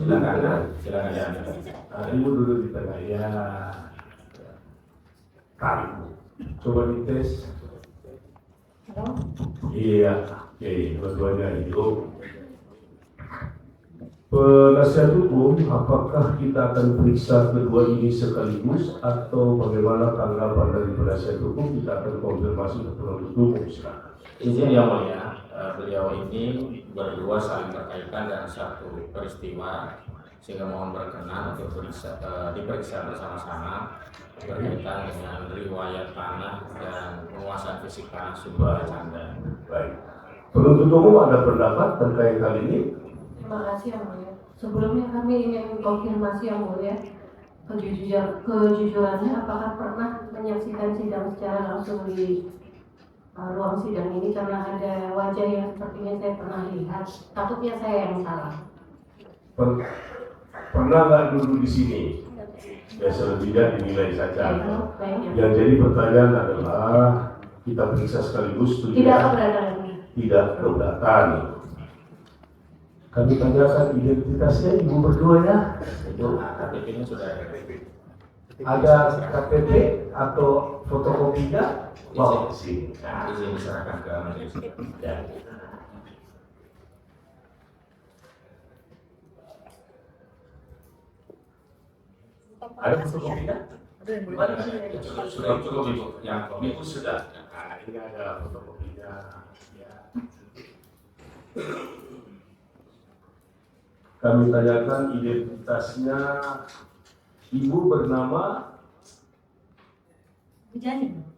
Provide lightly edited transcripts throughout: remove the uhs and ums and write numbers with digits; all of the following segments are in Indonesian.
Silakan ya. Ibu duduk di tengah ya. Tarik. Coba dites. Iya, oke, dua-duanya itu. Penasihat hukum, apakah kita akan periksa kedua ini sekaligus atau bagaimana tanggapan dari penasihat hukum? Kita akan konfirmasi ke penuntut umum. Silakan. Izin yang mulia, beliau ini berdua saling berkaitan dengan satu peristiwa sehingga mohon berkenan untuk diperiksa bersama-sama berkaitan dengan riwayat tanah dan penguasaan fisik tanah Sumber Canda. Baik. Penuntut umum ada pendapat terkait hal ini? Terima kasih yang mulia. Sebelumnya kami ingin konfirmasi yang mulia kejujurannya, apakah pernah menyaksikan sidang secara langsung di ruang sidang ini, karena ada wajah yang sepertinya saya pernah lihat. Takutnya saya yang salah. Pernah nggak duduk di sini? Ya selebihnya dinilai saja. Yang jadi pertanyaan adalah kita periksa sekaligus tidak keberatan. Tidak keberatan. Kami tanyakan identitasnya ibu berdua ya. Itu KTP-nya sudah ada KTP atau fotokopinya? Wow, sih. Izin diserahkan ke majelis. Ya. Ada fotokopinya? Sudah cukup ibu. Yang Ibu sudah. Nah, ini ada fotokopinya. Ya. Kami tanyakan identitasnya. Ibu bernama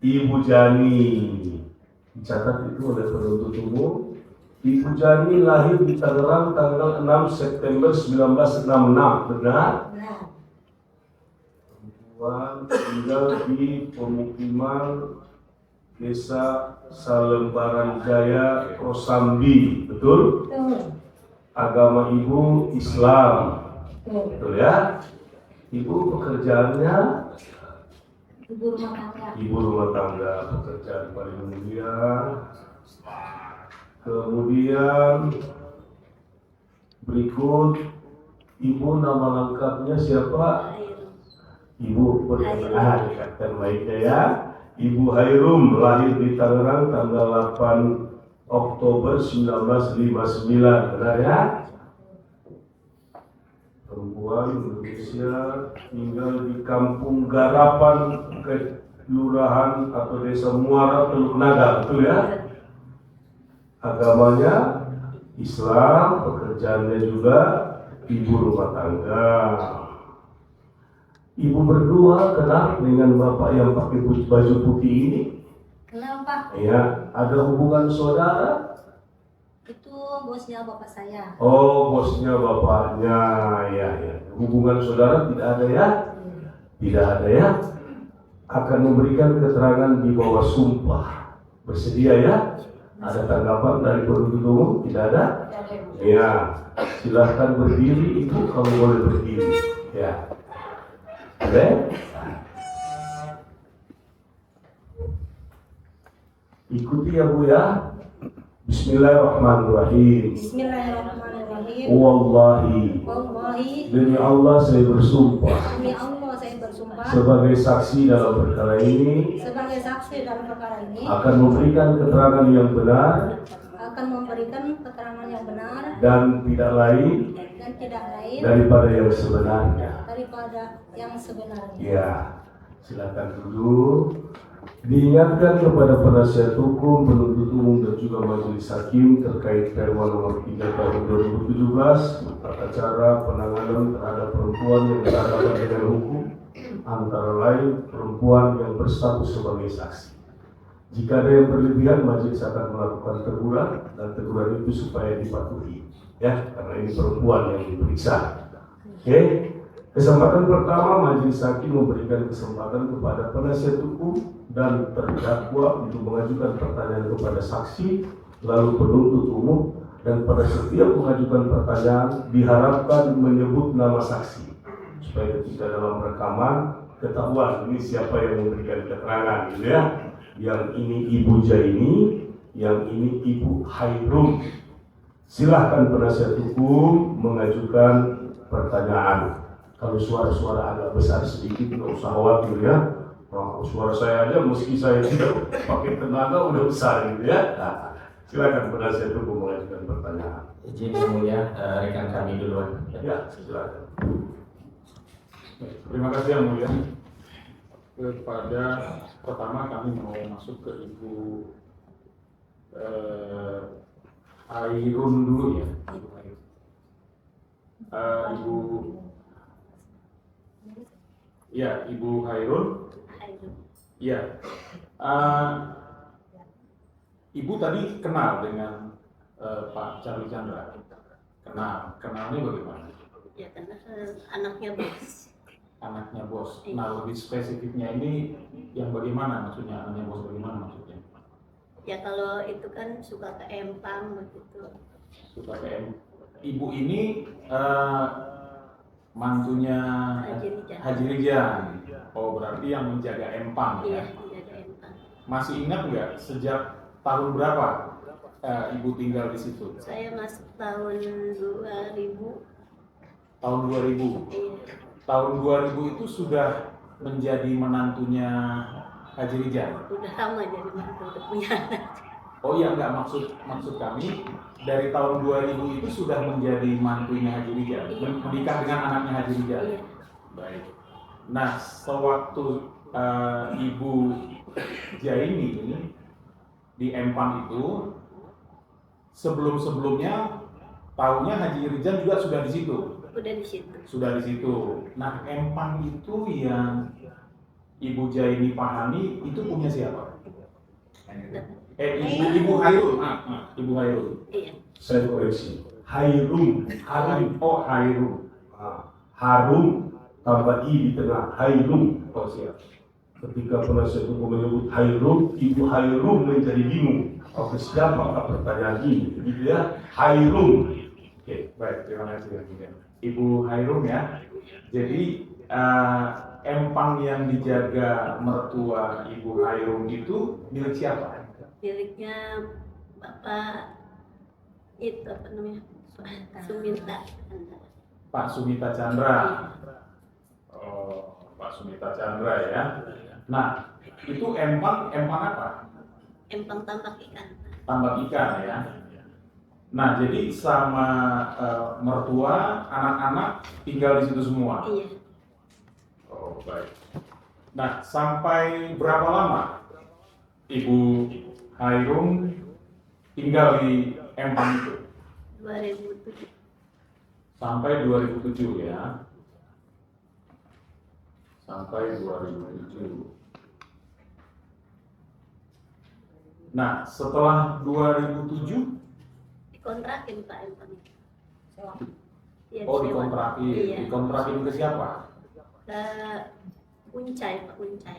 Ibu Jani. Dicatat itu oleh penuntut umum. Ibu Jani lahir di Tangerang tanggal 6 September 1966. Benar? Perempuan tinggal di pemukiman Desa Salembaran Jaya, Kosambi. Betul? Agama ibu Islam. Betul ya? Ibu pekerjaannya ibu rumah tangga, pekerjaan paling mulia. Kemudian berikut ibu nama lengkapnya siapa? Ibu bernama baiknya ya. Ibu Hairum lahir di Tangerang tanggal 8 Oktober 1959, benar ya? Perempuan Indonesia, tinggal di Kampung Garapan, Kelurahan atau Desa Muara, Teluk Naga, betul ya? Agamanya Islam, pekerjaannya juga ibu rumah tangga. Ibu berdua kenal dengan bapak yang pakai baju putih ini? Kenal Pak. Ya, ada hubungan saudara? Itu bosnya bapak saya. Oh, bosnya bapaknya, ya. Hubungan saudara tidak ada ya? Tidak ada ya? Akan memberikan keterangan di bawah sumpah. Bersedia ya? Ada tanggapan dari penuntut umum? Tidak ada? Ya, silahkan berdiri, ibu kalau boleh berdiri. Ya. Oke? Ikuti ya Bu ya. Bismillahirrahmanirrahim. Bismillahirrahmanirrahim. Wallahi. Demi Allah saya bersumpah. Demi Allah saya bersumpah. Sebagai saksi dalam perkara ini. Sebagai saksi dalam perkara ini. Akan memberikan keterangan yang benar. Akan memberikan keterangan yang benar. Dan tidak lain. Dan tidak lain. Daripada yang sebenarnya. Daripada yang sebenarnya. Ya, silakan duduk. Diingatkan kepada penasihat hukum, penuntut umum dan juga majelis hakim terkait Perma nomor 3 tahun 2017 tata cara penanganan terhadap perempuan yang berhadapan dengan hukum, antara lain perempuan yang berstatus sebagai saksi. Jika ada yang berlebihan, majelis akan melakukan teguran dan teguran itu supaya dipatuhi, ya, karena ini perempuan yang diperiksa. Oke. Kesempatan pertama, majelis hakim memberikan kesempatan kepada penasihat hukum dan terdakwa untuk mengajukan pertanyaan kepada saksi, lalu penuntut umum, dan pada setiap mengajukan pertanyaan diharapkan menyebut nama saksi supaya ketika dalam rekaman ketahuan ini siapa yang memberikan keterangan, gitu ya. Yang ini Ibu Jaini, yang ini Ibu Hairum. Silahkan penasihat hukum mengajukan pertanyaan. Kalau suara-suara agak besar sedikit nggak usah khawatir ya. Nah, suara saya aja meski saya tidak pakai tenaga udah besar gitu ya. Nah, silakan penasihat hukum mengajukan pertanyaan. Izin yang mulia, rekan kami duluan. Ya, silakan. Terima kasih yang mulia. Kepada pertama kami mau masuk ke Ibu Hairun dulu ya. Ibu Hairun. Ya. Ibu tadi kenal dengan Pak Charlie Chandra. Kenalnya bagaimana? Ya karena anaknya bos. Anaknya bos. Nah, lebih spesifiknya ini yang bagaimana maksudnya, anaknya bos bagaimana maksudnya? Ya kalau itu kan suka ke empang begitu. Suka PM. Ibu ini mantunya Haji Rijan. Oh, berarti yang menjaga empang Iya, ya. menjaga empang. Masih ingat nggak sejak tahun berapa Ibu tinggal di situ? Saya masuk tahun 2000. Tahun 2000. Iya. Tahun 2000 itu sudah menjadi menantunya Haji Rijan. Udah lama jadi mantu, udah punya anak. Oh iya, nggak maksud kami dari tahun 2000 itu sudah menjadi mantunya Haji Rijan, Iya. menikah dengan anaknya Haji Rijan. Iya. Baik. Nah, sewaktu Ibu Jaini ini di Empang itu, sebelumnya tahunya Haji Rijan juga sudah di situ. Udah di situ. Sudah di situ. Nah, Empang itu yang Ibu Jaini pahami itu punya siapa? Ibu Hairul. Ibu Hairul. Iya. Saya koreksi. Harum. Oh, Hairul. Harum tambah i di tengah. Harum. Oh, siap. Ketika penasihat hukum menyebut Hairul, Ibu Hairul menjadi bingung. Apa siapa pertanyaan ini? Gitu ya. Hairul. Oke, baik, terima kasih. Ibu Hairul ya. Jadi empang yang dijaga mertua Ibu Hairul itu milik siapa? Miliknya Bapak itu apa namanya? Suminta. Pak Sumita Chandra. Oh, Pak Sumita Chandra ya. Nah, itu empang apa? Empang tambak ikan. Tambak ikan ya. Nah, jadi sama mertua, anak-anak tinggal di situ semua. Iya. Oh, baik. Nah, sampai berapa lama Ibu Hairun tinggal di Empang itu? 2007. Sampai 2007 ya. Sampai 2007. Nah, setelah 2007, Dikontrakin Pak Empang itu. Iya, oh disewa. dikontrakin. Iya. Dikontrakin ke siapa? Ke Uncai, Pak Uncai.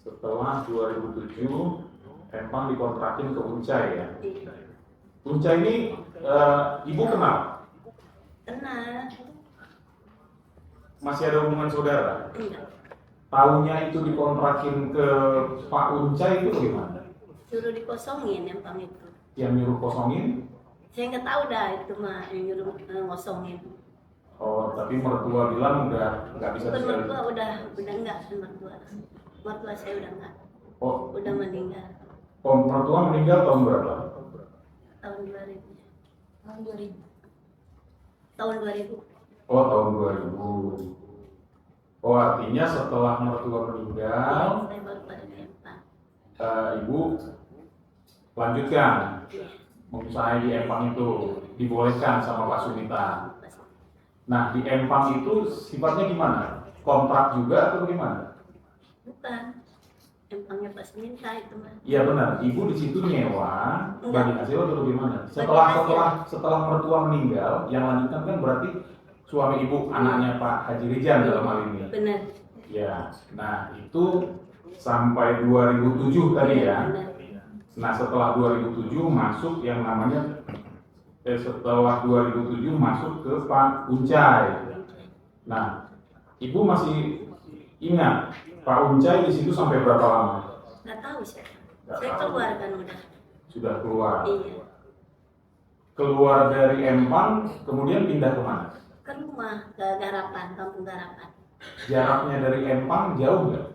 Setelah 2007, Empang dikontrakin ke Uncai ya. Iya. Uncai ini Ibu kenal? Kenal. Masih ada hubungan saudara? Enggak. Tahunya itu dikontrakin ke Pak Uncai itu gimana? Suruh dikosongin Empang itu. Yang nyuruh kosongin? Saya nggak tahu dah itu mah yang nyuruh ngosongin. Oh, tapi mertua bilang udah nggak bisa Bukan sekali. mertua udah enggak kan mertua. Mertua saya udah enggak. Oh, Udah meninggal mertua meninggal tahun berapa? tahun 2000. Tahun 2000. Tahun 2000. Oh, tahun 2000. Oh, artinya setelah mertua meninggal, Saya baru pada Empang. Ibu lanjutkan Iya. mengusaha di Empang itu, dibolehkan sama Pak Sumita. Pas- Nah, di Empang itu sifatnya gimana? Kontrak juga atau gimana? Bukan. Empangnya pas minta itu mah. Iya benar, Ibu di situ nyewa Enggak. bagi hasil atau gimana? Bagi hasil. Setelah mertua meninggal, yang lanjutkan kan berarti suami Ibu, anaknya Pak Haji Rijan dalam hal ini. Benar. Ya, nah itu sampai 2007 tadi ya. Benar. Nah setelah 2007 masuk yang namanya setelah 2007 masuk ke Pak Uncai. Nah, Ibu masih ingat Pak Uncai di situ sampai berapa lama? Nggak tahu saya. Nggak Saya tahu. keluar kan udah. Sudah keluar. Iya. Keluar dari Empang, kemudian pindah ke mana? ke rumah, ke Garapan, Kampung Garapan. Jaraknya dari Empang jauh nggak?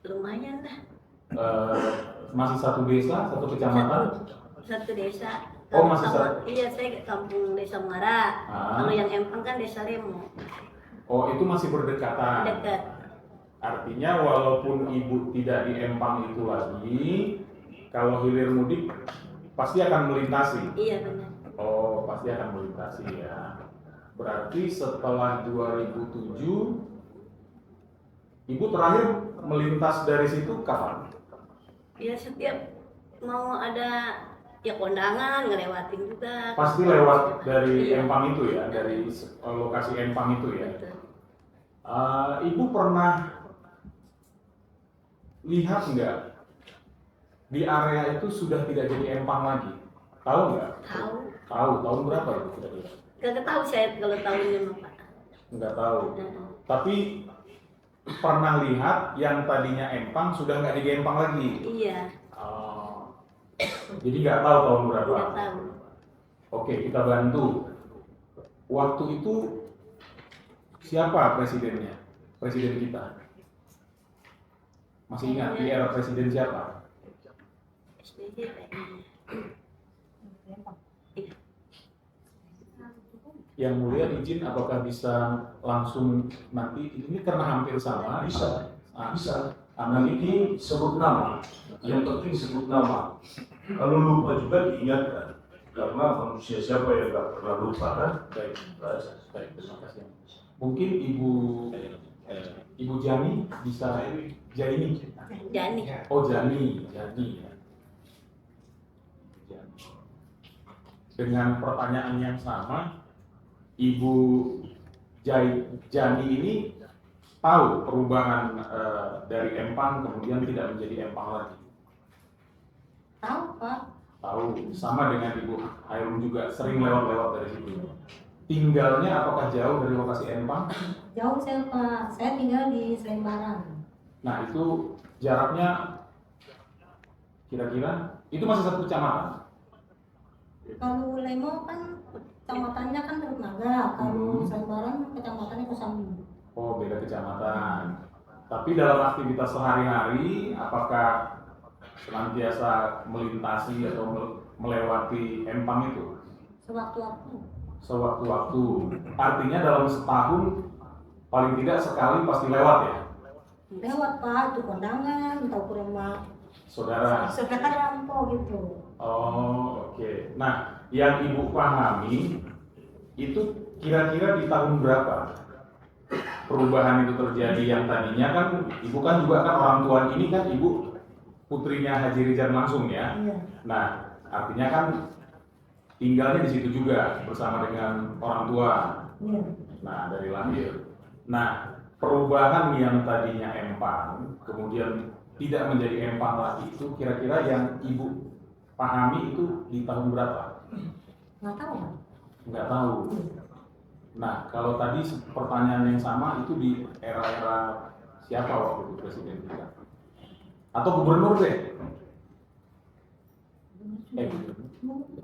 Lumayan lah. Masih satu desa, satu kecamatan? Satu desa. Oh, masih Kalau iya, saya ke Kampung Desa Muara. Ah. Kalau yang Empang kan Desa Lemo. Oh, itu masih berdekatan. Dekat. Artinya walaupun ibu tidak di Empang itu lagi, kalau hilir mudik pasti akan melintasi. Iya benar. Oh, pasti akan melintasi ya. Berarti setelah 2007, ibu terakhir melintas dari situ kapan? Ya setiap mau ada ya kondangan ngelewatin juga. Pasti lewat dari Iya. Empang itu ya, dari lokasi Empang itu ya. Betul. Ibu pernah lihat nggak di area itu sudah tidak jadi Empang lagi? Tahu nggak? Tahu. Tahu. Tahun berapa itu kira-kira? Gak tahu saya kalau tahunnya mah Pak. Nggak tahu. Tapi pernah lihat yang tadinya Empang sudah nggak jadi Empang lagi. Iya. Jadi nggak tahu tahun berapa. Nggak tahu. Oke, kita bantu. Waktu itu siapa presidennya? Presiden kita. Masih ingat di era presiden siapa? SBY kayaknya. Yang mulia izin apakah bisa langsung nanti ini karena hampir sama Bisa. Ah, Bisa. ah, Ini sebut nama. Yang penting sebut nama. Kalau lupa juga diingatkan. Karena manusia siapa yang nggak pernah lupa kan? baik, baik, terima kasih. Mungkin Ibu Jani bisa Jaini. Jani. Oh Jani. Dengan pertanyaan yang sama, Ibu Jani ini tahu perubahan dari Empang kemudian tidak menjadi Empang lagi. Tahu Pak, Tahu, sama dengan Ibu Hairun juga sering lewat-lewat dari situ. Tinggalnya apakah jauh dari lokasi Empang? jauh saya Pak, saya tinggal di Selembaran. Nah itu jaraknya kira-kira itu masih satu kecamatan. Kalau Lemo kan kecamatannya kan Teluk Naga, kalau Selembaran kecamatannya Kosambi. Oh beda kecamatan. Tapi dalam aktivitas sehari-hari apakah senantiasa melintasi atau melewati Empang itu? Sewaktu-waktu. Sewaktu-waktu. Artinya dalam setahun paling tidak sekali pasti lewat ya? Lewat Pak, itu kondangan, atau ke rumah Saudara. saudara Rampo gitu. Oh oke. Nah yang ibu pahami itu kira-kira di tahun berapa perubahan itu terjadi? Yang tadinya kan ibu kan juga kan orang tua ini kan ibu putrinya Haji Rizal langsung ya. Iya. Nah artinya kan tinggalnya di situ juga bersama dengan orang tua. Iya. Nah dari lahir. Nah perubahan yang tadinya Empang kemudian tidak menjadi Empang lagi itu kira-kira yang ibu pahami itu di tahun berapa? Nggak tahu Pak. Nggak tahu. Nah kalau tadi pertanyaan yang sama itu di era-era siapa waktu itu presiden kita? Atau gubernur deh?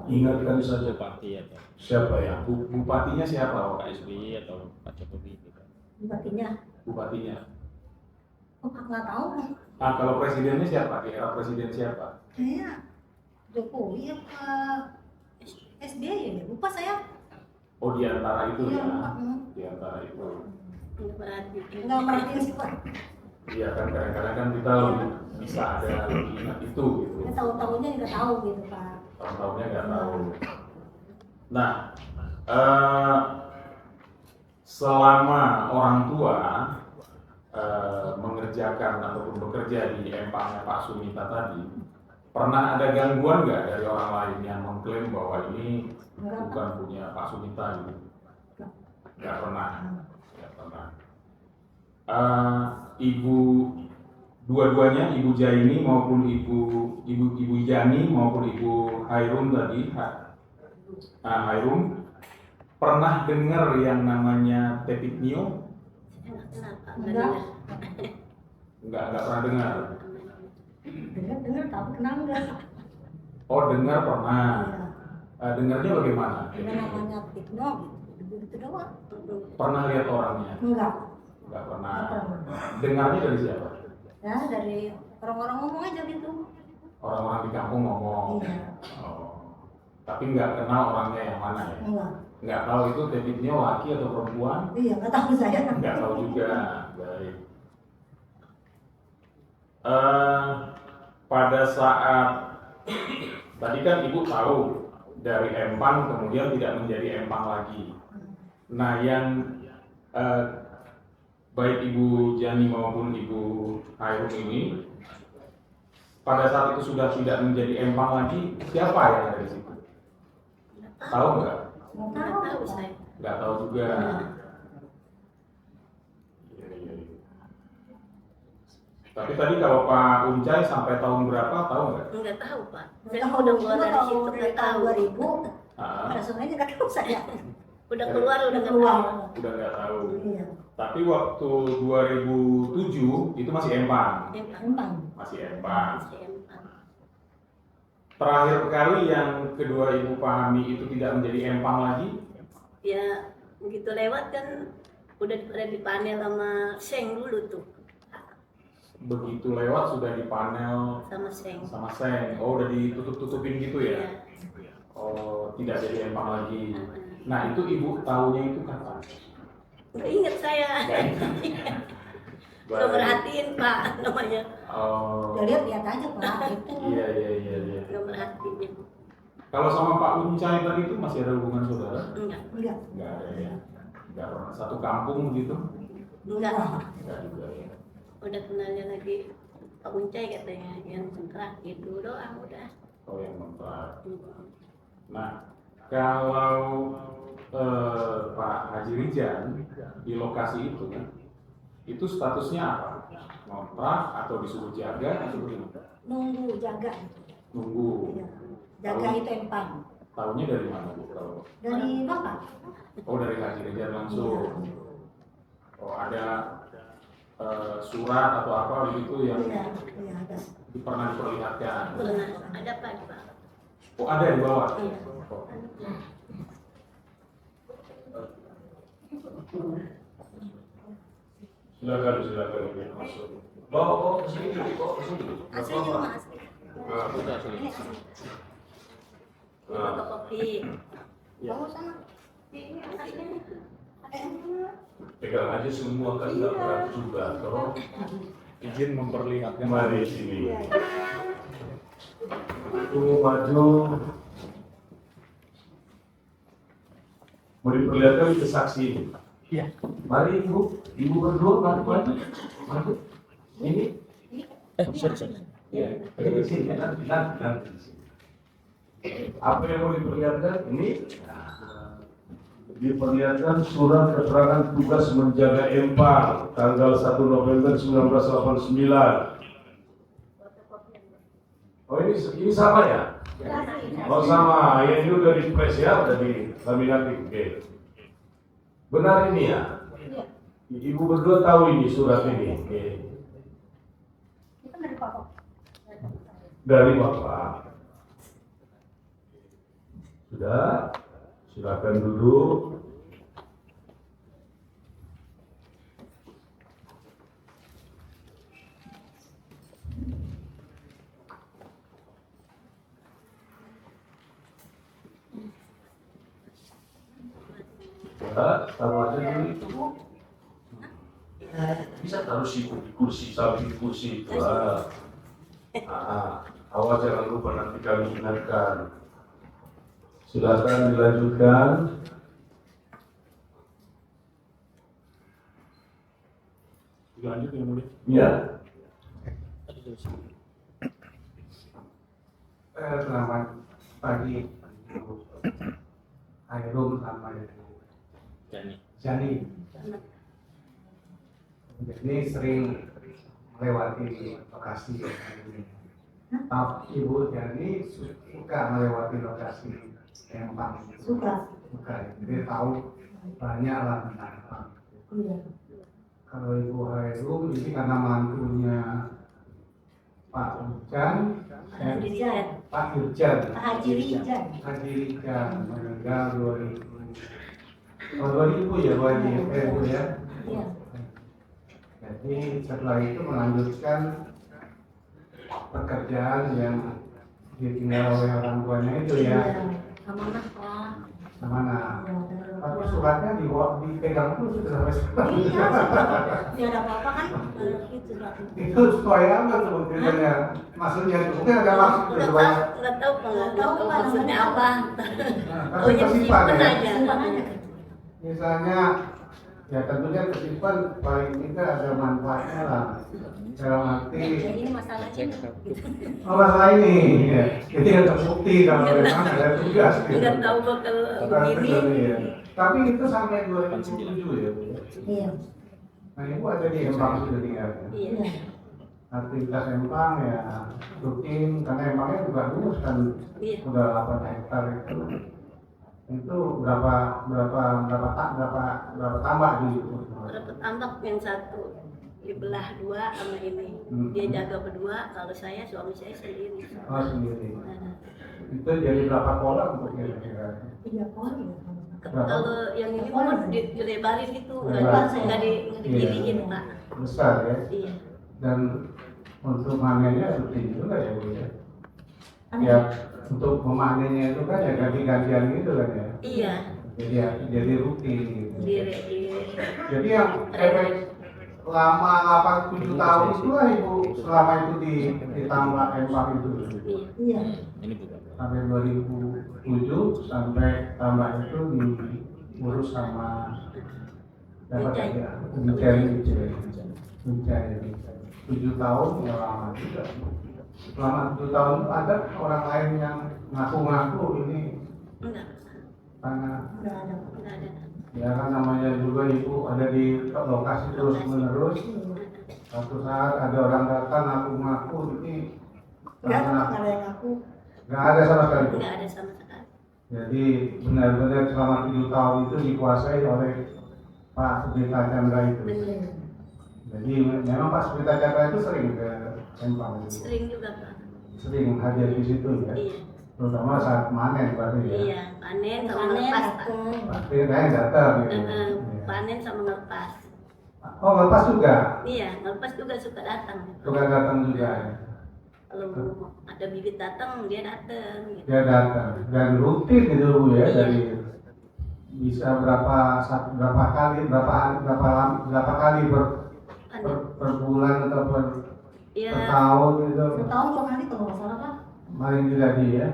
Ingatkan saja Bupati atau siapa yang Bupatinya siapa Pak waktu itu? SBY atau Pak Jokowi gitu. Bupatinya. Bupatinya. Oh Pak nggak tahu Pak. Nah kalau presidennya siapa? Di era presiden siapa? Kayaknya Jokowi apa SBY ya? Lupa saya. Oh di antara itu Iya ya. lupa. Di antara itu. Berarti. Nggak merhatiin sih Pak. Iya kan kadang-kadang kan kita lebih bisa ada lebih ingat itu gitu. Ya, tahu-tahunya nggak tahu gitu Pak. Tahun-tahunnya nggak tahu. Nah, selama orang tua mengerjakan ataupun bekerja di Empangnya Pak Sumita tadi, pernah ada gangguan nggak dari orang lain yang mengklaim bahwa ini Nggak, bukan punya Pak Sumita gitu? Nggak pernah. Nggak pernah. Ibu dua-duanya Ibu Jaini maupun Ibu Jani maupun Ibu Hairun tadi Hairun pernah dengar yang namanya Tepiknio? Enggak. Nggak pernah dengar. Dengar tapi kenal nggak? Oh dengar pernah. Iya. Dengarnya bagaimana? Ada namanya Tikno gitu. Begitu doang. Pernah lihat orangnya? Enggak. Nggak pernah. Nggak pernah. Dengarnya dari siapa? Ya dari orang-orang ngomong aja gitu. Orang-orang di kampung ngomong. Iya. Oh. Tapi nggak kenal orangnya yang mana ya? Enggak. Nggak tahu itu Davidnya laki atau perempuan? Iya, nggak tahu saya. Nggak tahu juga. Baik. Pada saat tadi kan ibu tahu dari empang kemudian tidak menjadi empang lagi. Nah, yang baik Ibu Jani maupun Ibu Hairun ini pada saat itu sudah tidak menjadi empang lagi, siapa yang ada di situ? Tahu nggak? Nggak tahu saya. Nggak tahu juga. Iya, iya, iya. Tapi tadi kalau Pak Uncai sampai tahun berapa tahu nggak? Nggak tahu Pak. Saya Tahu, udah keluar dari tahu situ dari nggak tahun tahu. 2000. Ah, Pada sebenarnya nggak tahu saya. Udah keluar udah nggak Keluar. tahu. udah nggak tahu. Iya. Tapi waktu 2007 itu masih empang, Empang. masih empang. Masih empang. Terakhir kali yang kedua ibu pahami itu tidak menjadi empang lagi, Ya begitu lewat kan udah dipanel sama seng dulu tuh. begitu lewat sudah dipanel Sama seng. sama seng. Oh, udah ditutup-tutupin gitu Iya. ya? Oh, tidak jadi empang lagi. Nah, itu ibu tahunya itu kapan? Nggak inget saya. Nggak ingat. Nggak merhatiin Pak namanya. Oh, Ya lihat aja Pak. Itu. iya, iya, iya, iya. Nggak merhatiin. Kalau sama Pak Uncai tadi itu masih ada hubungan saudara? Enggak. Enggak. Nggak ada ya? Nggak pernah satu kampung gitu? Enggak. Nggak juga ya. Udah kenalnya lagi Pak Uncai katanya yang terakhir dulu doang udah. Oh, yang mentah. Nah, kalau Pak Haji Rijan di lokasi itu kan, itu statusnya apa? Ngontrak atau disuruh jaga atau bagaimana? Nunggu jaga. Nunggu. Iya. Jaga itu empang. Tahunya dari mana Bu? Kalau Dari Bapak. oh, dari Haji Rijan langsung. Oh, ada surat atau apa begitu yang Iya, iya ada. pernah diperlihatkan? Pernah ada Pak di Pak. Oh, ada di bawah. Iya. Oh. Silakan Ibu, masuk. Bawa ke sini, bawa ke sini. Asli juga Mas. Nah, Sudah asli. Ini asli. Ini nah. fotokopi. Ya. Bawa sana. Ini aslinya. Pegang aja semua kan nggak berat juga. Kalau Izin memperlihatkan. mari sini. Tunggu maju. Mau diperlihatkan ke saksi ini. Iya. Mari ibu berdua maju. Ini. Sorry. Ya, di sini nanti. Di sini. Apa yang mau diperlihatkan? Ini diperlihatkan surat keterangan tugas menjaga empang tanggal 1 November 1989. Oh, ini sama ya? Oh, sama. Ya, ini udah di press ya, udah di laminating. Oke. Benar ini ya? Ibu berdua tahu ini surat ini. Oke. Itu dari Bapak. Dari Bapak. Sudah, silakan duduk. Ya, taruh aja dulu itu. Bisa taruh di kursi, samping kursi itu. Awas jangan lupa nanti kami ingatkan. Silakan dilanjutkan. Lanjut ya mulia. Ya. Selamat pagi, Hairun sama Jani. Jani. Ini sering melewati lokasi ini. Ibu Jani suka melewati lokasi empang. Suka. Suka. Jadi tahu banyak lah tentang empang. Iya. Kalau Ibu Hairun ini karena mantunya Pak Ucan, Rijan. Pak Ucan. Haji Rijan. Haji Rijan meninggal 2000 Oh 2000 ya Bu Haji, Bu ya. Iya. Jadi setelah itu melanjutkan pekerjaan yang ditinggal oleh orang tuanya itu ya. Amanah Pak. Mana? Ya, benar. Tapi suratnya dipegang terus sudah sampai sekarang. Iya, tidak ada apa-apa kan? Itu suratnya. Itu supaya apa sebetulnya? Maksudnya itu mungkin ada maksud Nggak supaya. tahu, nggak tahu Pak, nggak Tahu, tahu Pak, maksudnya namanya apa. Tapi Oh, ya tersimpan simpen ya. aja. Simpan aja. Misalnya, ya tentunya tersimpan paling tidak ada manfaatnya lah. Dalam arti, Ya ini masalahnya. oh masalah ini, ya. Jadi ada bukti kalau memang ada tugas. Gitu. Nggak tahu bakal begini. Ya. Tapi itu sampai 2007 ya Bu. Iya. Nah Ibu ada di Empang sudah tinggal ya. Iya. Aktivitas Empang ya rutin, karena Empangnya juga luas kan, Iya. udah 8 hektar itu berapa tambah gitu. Berapa tambak yang satu dibelah dua sama ini. Dia jaga berdua, kalau saya suami saya sendiri. Oh sendiri. Nah, Itu jadi berapa kolam untuk kira-kira? 3 poin ya. kalau yang ini mau dilebarin gitu, Lebar. nggak dikiriin Pak. Besar ya. Iya. Dan untuk manennya rutin juga ya Bu ya. Ya untuk memanennya itu kan ya ganti-gantian gitu kan ya. Iya. Jadi rutin gitu. Di Jadi yang efek lama 8-7 tahun itu lah Ibu selama itu ditambah Empang itu. Iya. Sampai 2007 sampai tambah itu diurus sama dapat ya mencari 7 tahun ya lama juga. Selama 7 tahun itu ada orang lain yang ngaku-ngaku ini enggak karena ada. ya kan namanya juga Ibu ada di lokasi terus menerus. Suatu saat ada orang datang ngaku-ngaku ini Enggak karena ada yang aku. nggak ada sama sekali. Enggak ada sama sekali. Jadi benar-benar selama 7 tahun itu dikuasai oleh Pak Subrita Chandra itu. Benar. Jadi memang Pak Subrita Chandra itu sering ke Empang, Sering juga Pak. sering hadir di situ ya, Iya. terutama saat panen berarti ya. Iya, panen sama Panen ngelepas Pak. datang. Pasti kayaknya datang gitu. Heeh, Iya. panen sama ngelepas. Oh lepas juga, Iya, ngelepas juga suka datang. suka datang juga ya. Kalau ada bibit datang, dia datang. Gitu. Dia datang dan rutin itu Bu ya, Iya. dari bisa berapa kali per bulan atau per Iya, tahun gitu. Setahun 2 kali kalau nggak salah Pak. Paling tidak ya.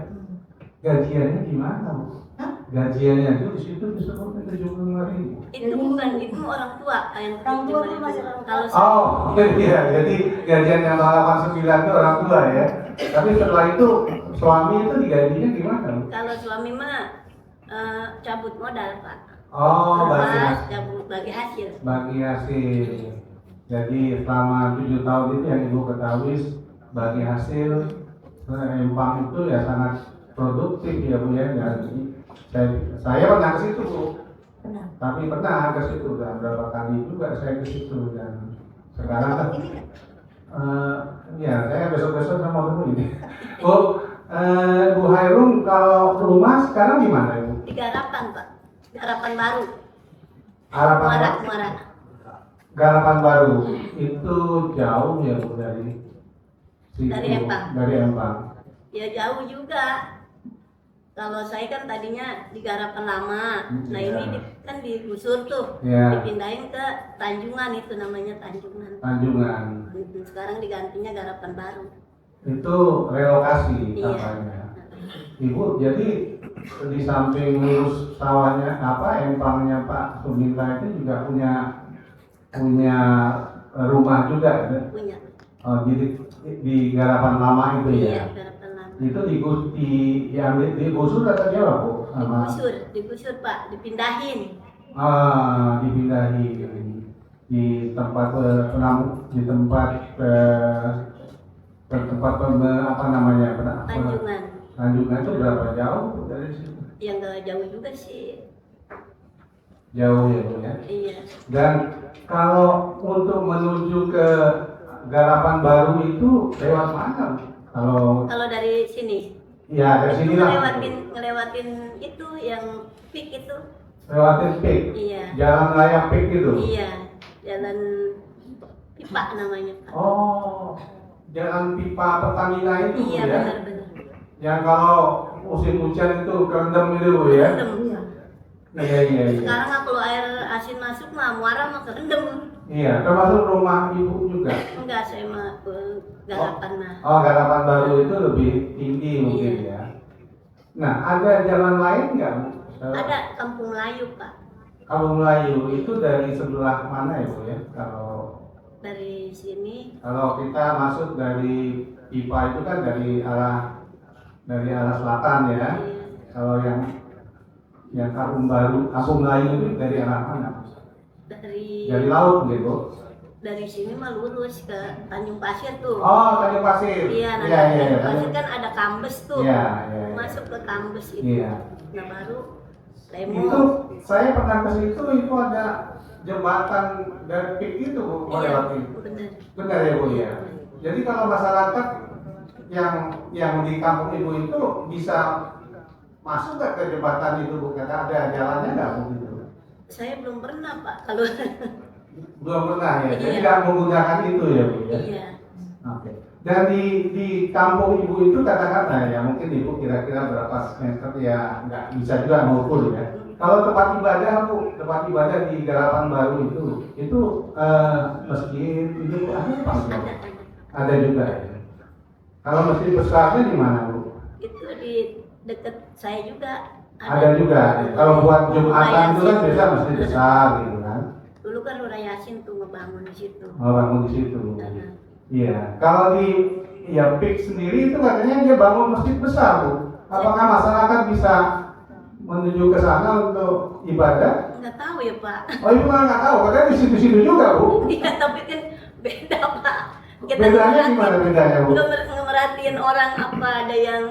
Gajiannya gimana Bu? Hah? Gajiannya itu di situ disebut 75.000. itu bukan, itu orang tua yang Orang tua tuh 75.000. masih orang tua. Kalau Oh, iya, jadi gajian yang 89 itu orang tua ya. Tapi setelah itu suami itu digajinya gimana? kalau suami mah cabut modal Pak. Oh, Lepas, cabut bagi hasil. bagi hasil. Jadi selama 7 tahun itu yang Ibu ketahui bagi hasil Empang itu ya sangat produktif ya Bu ya. Dan saya pernah ke situ Bu. Benar. Tapi pernah ke situ dan berapa kali juga saya ke situ dan sekarang kan Ini kan ya saya besok-besok sama ketemu ini. Bu Hairung kalau rumah sekarang di mana Ibu? Di Garapan Pak. Garapan baru. Harapan Muara. Garapan Baru itu jauh ya Bu dari situ, Dari Empang. Dari Empang. Ya jauh juga. Kalau saya kan tadinya di Garapan Lama. Nah Iya. ini kan digusur tuh. Ya, Dipindahin ke Tanjungan, itu namanya Tanjungan. Tanjungan. Sekarang digantinya Garapan Baru. Itu relokasi Iya. katanya. Ibu jadi di samping ngurus sawahnya empangnya Pak Suminta itu juga punya rumah juga ya? Punya. Oh, jadi di Garapan Lama itu Iya, ya. Garapan Lama. Itu diambil digusur atau jawab Bu? Sama Digusur Pak, dipindahin. dipindahi di tempat apa namanya Tanjungan. Tanjungan itu berapa jauh dari situ? Ya nggak jauh juga sih. Jauh ya Bu ya. Iya. Dan kalau untuk menuju ke Garapan Baru itu lewat mana Bu? Kalau dari sini. Ya dari Itu sini lah. ngelewatin itu yang pik itu lewatin PIK, Iya. jalan raya PIK itu. Iya, jalan pipa namanya Pak. Oh, jalan pipa Pertamina itu Iya, ya? benar-benar. Yang kalau musim hujan itu kerendam itu Bu ya? Rendem. Iya, iya, iya. Sekarang mah kalau air asin masuk mah muara mah kerendam. Iya, termasuk rumah ibu juga. Enggak, saya mah garapan mah. Oh, garapan baru itu lebih tinggi mungkin Iya. ya. Nah, ada jalan lain nggak Bu? Ada Kampung Melayu Pak. Kampung Melayu itu dari sebelah mana ya Bu ya? Dari sini Kalau kita masuk dari pipa itu kan dari arah selatan ya. iya, Kalau yang Kampung Melayu itu dari arah mana? Dari laut gitu. dari sini mah lurus ke Tanjung Pasir tuh. Oh, Tanjung Pasir. Iya, nah Iya, iya, Tanjung iya. Pasir kan ada Kambes tuh. Iya, iya, iya. Masuk ke Kambes itu. Iya. Nah baru Lemo. Itu saya pernah ke situ, itu ada jembatan dari PIK itu Bu, Iya, melewati. benar. Benar ya Bu ya. Jadi kalau masyarakat yang di kampung ibu itu bisa masuk nggak ke jembatan itu Bu? Karena ada jalannya nggak Bu gitu? Saya belum pernah Pak kalau Belum pernah ya. Jadi Iya. nggak menggunakan itu ya Bu ya. iya. Oke. Dan di kampung ibu itu katakanlah ya mungkin ibu kira-kira berapa meter ya nggak bisa juga mengukur ya. Kalau tempat ibadah Bu, tempat ibadah di garapan baru itu masjid itu ada apa? Bu? Ada juga ya. Kalau masjid besarnya di mana Bu? Itu di dekat saya juga. Ada juga. Kalau buat Jumatan itu kan biasa masjid besar gitu kan. Dulu kan Lura Yasin tuh ngebangun di situ. Oh, bangun di situ. Nah, Iya. Kalau di PIK sendiri itu katanya dia bangun masjid besar Bu. Apakah masyarakat bisa menuju ke sana untuk ibadah? nggak tahu ya Pak. Oh, ibu malah nggak tahu. Katanya di situ-situ juga Bu. Iya tapi kan beda Pak. Bedanya gimana bedanya Bu? Nggak merhatiin orang apa ada yang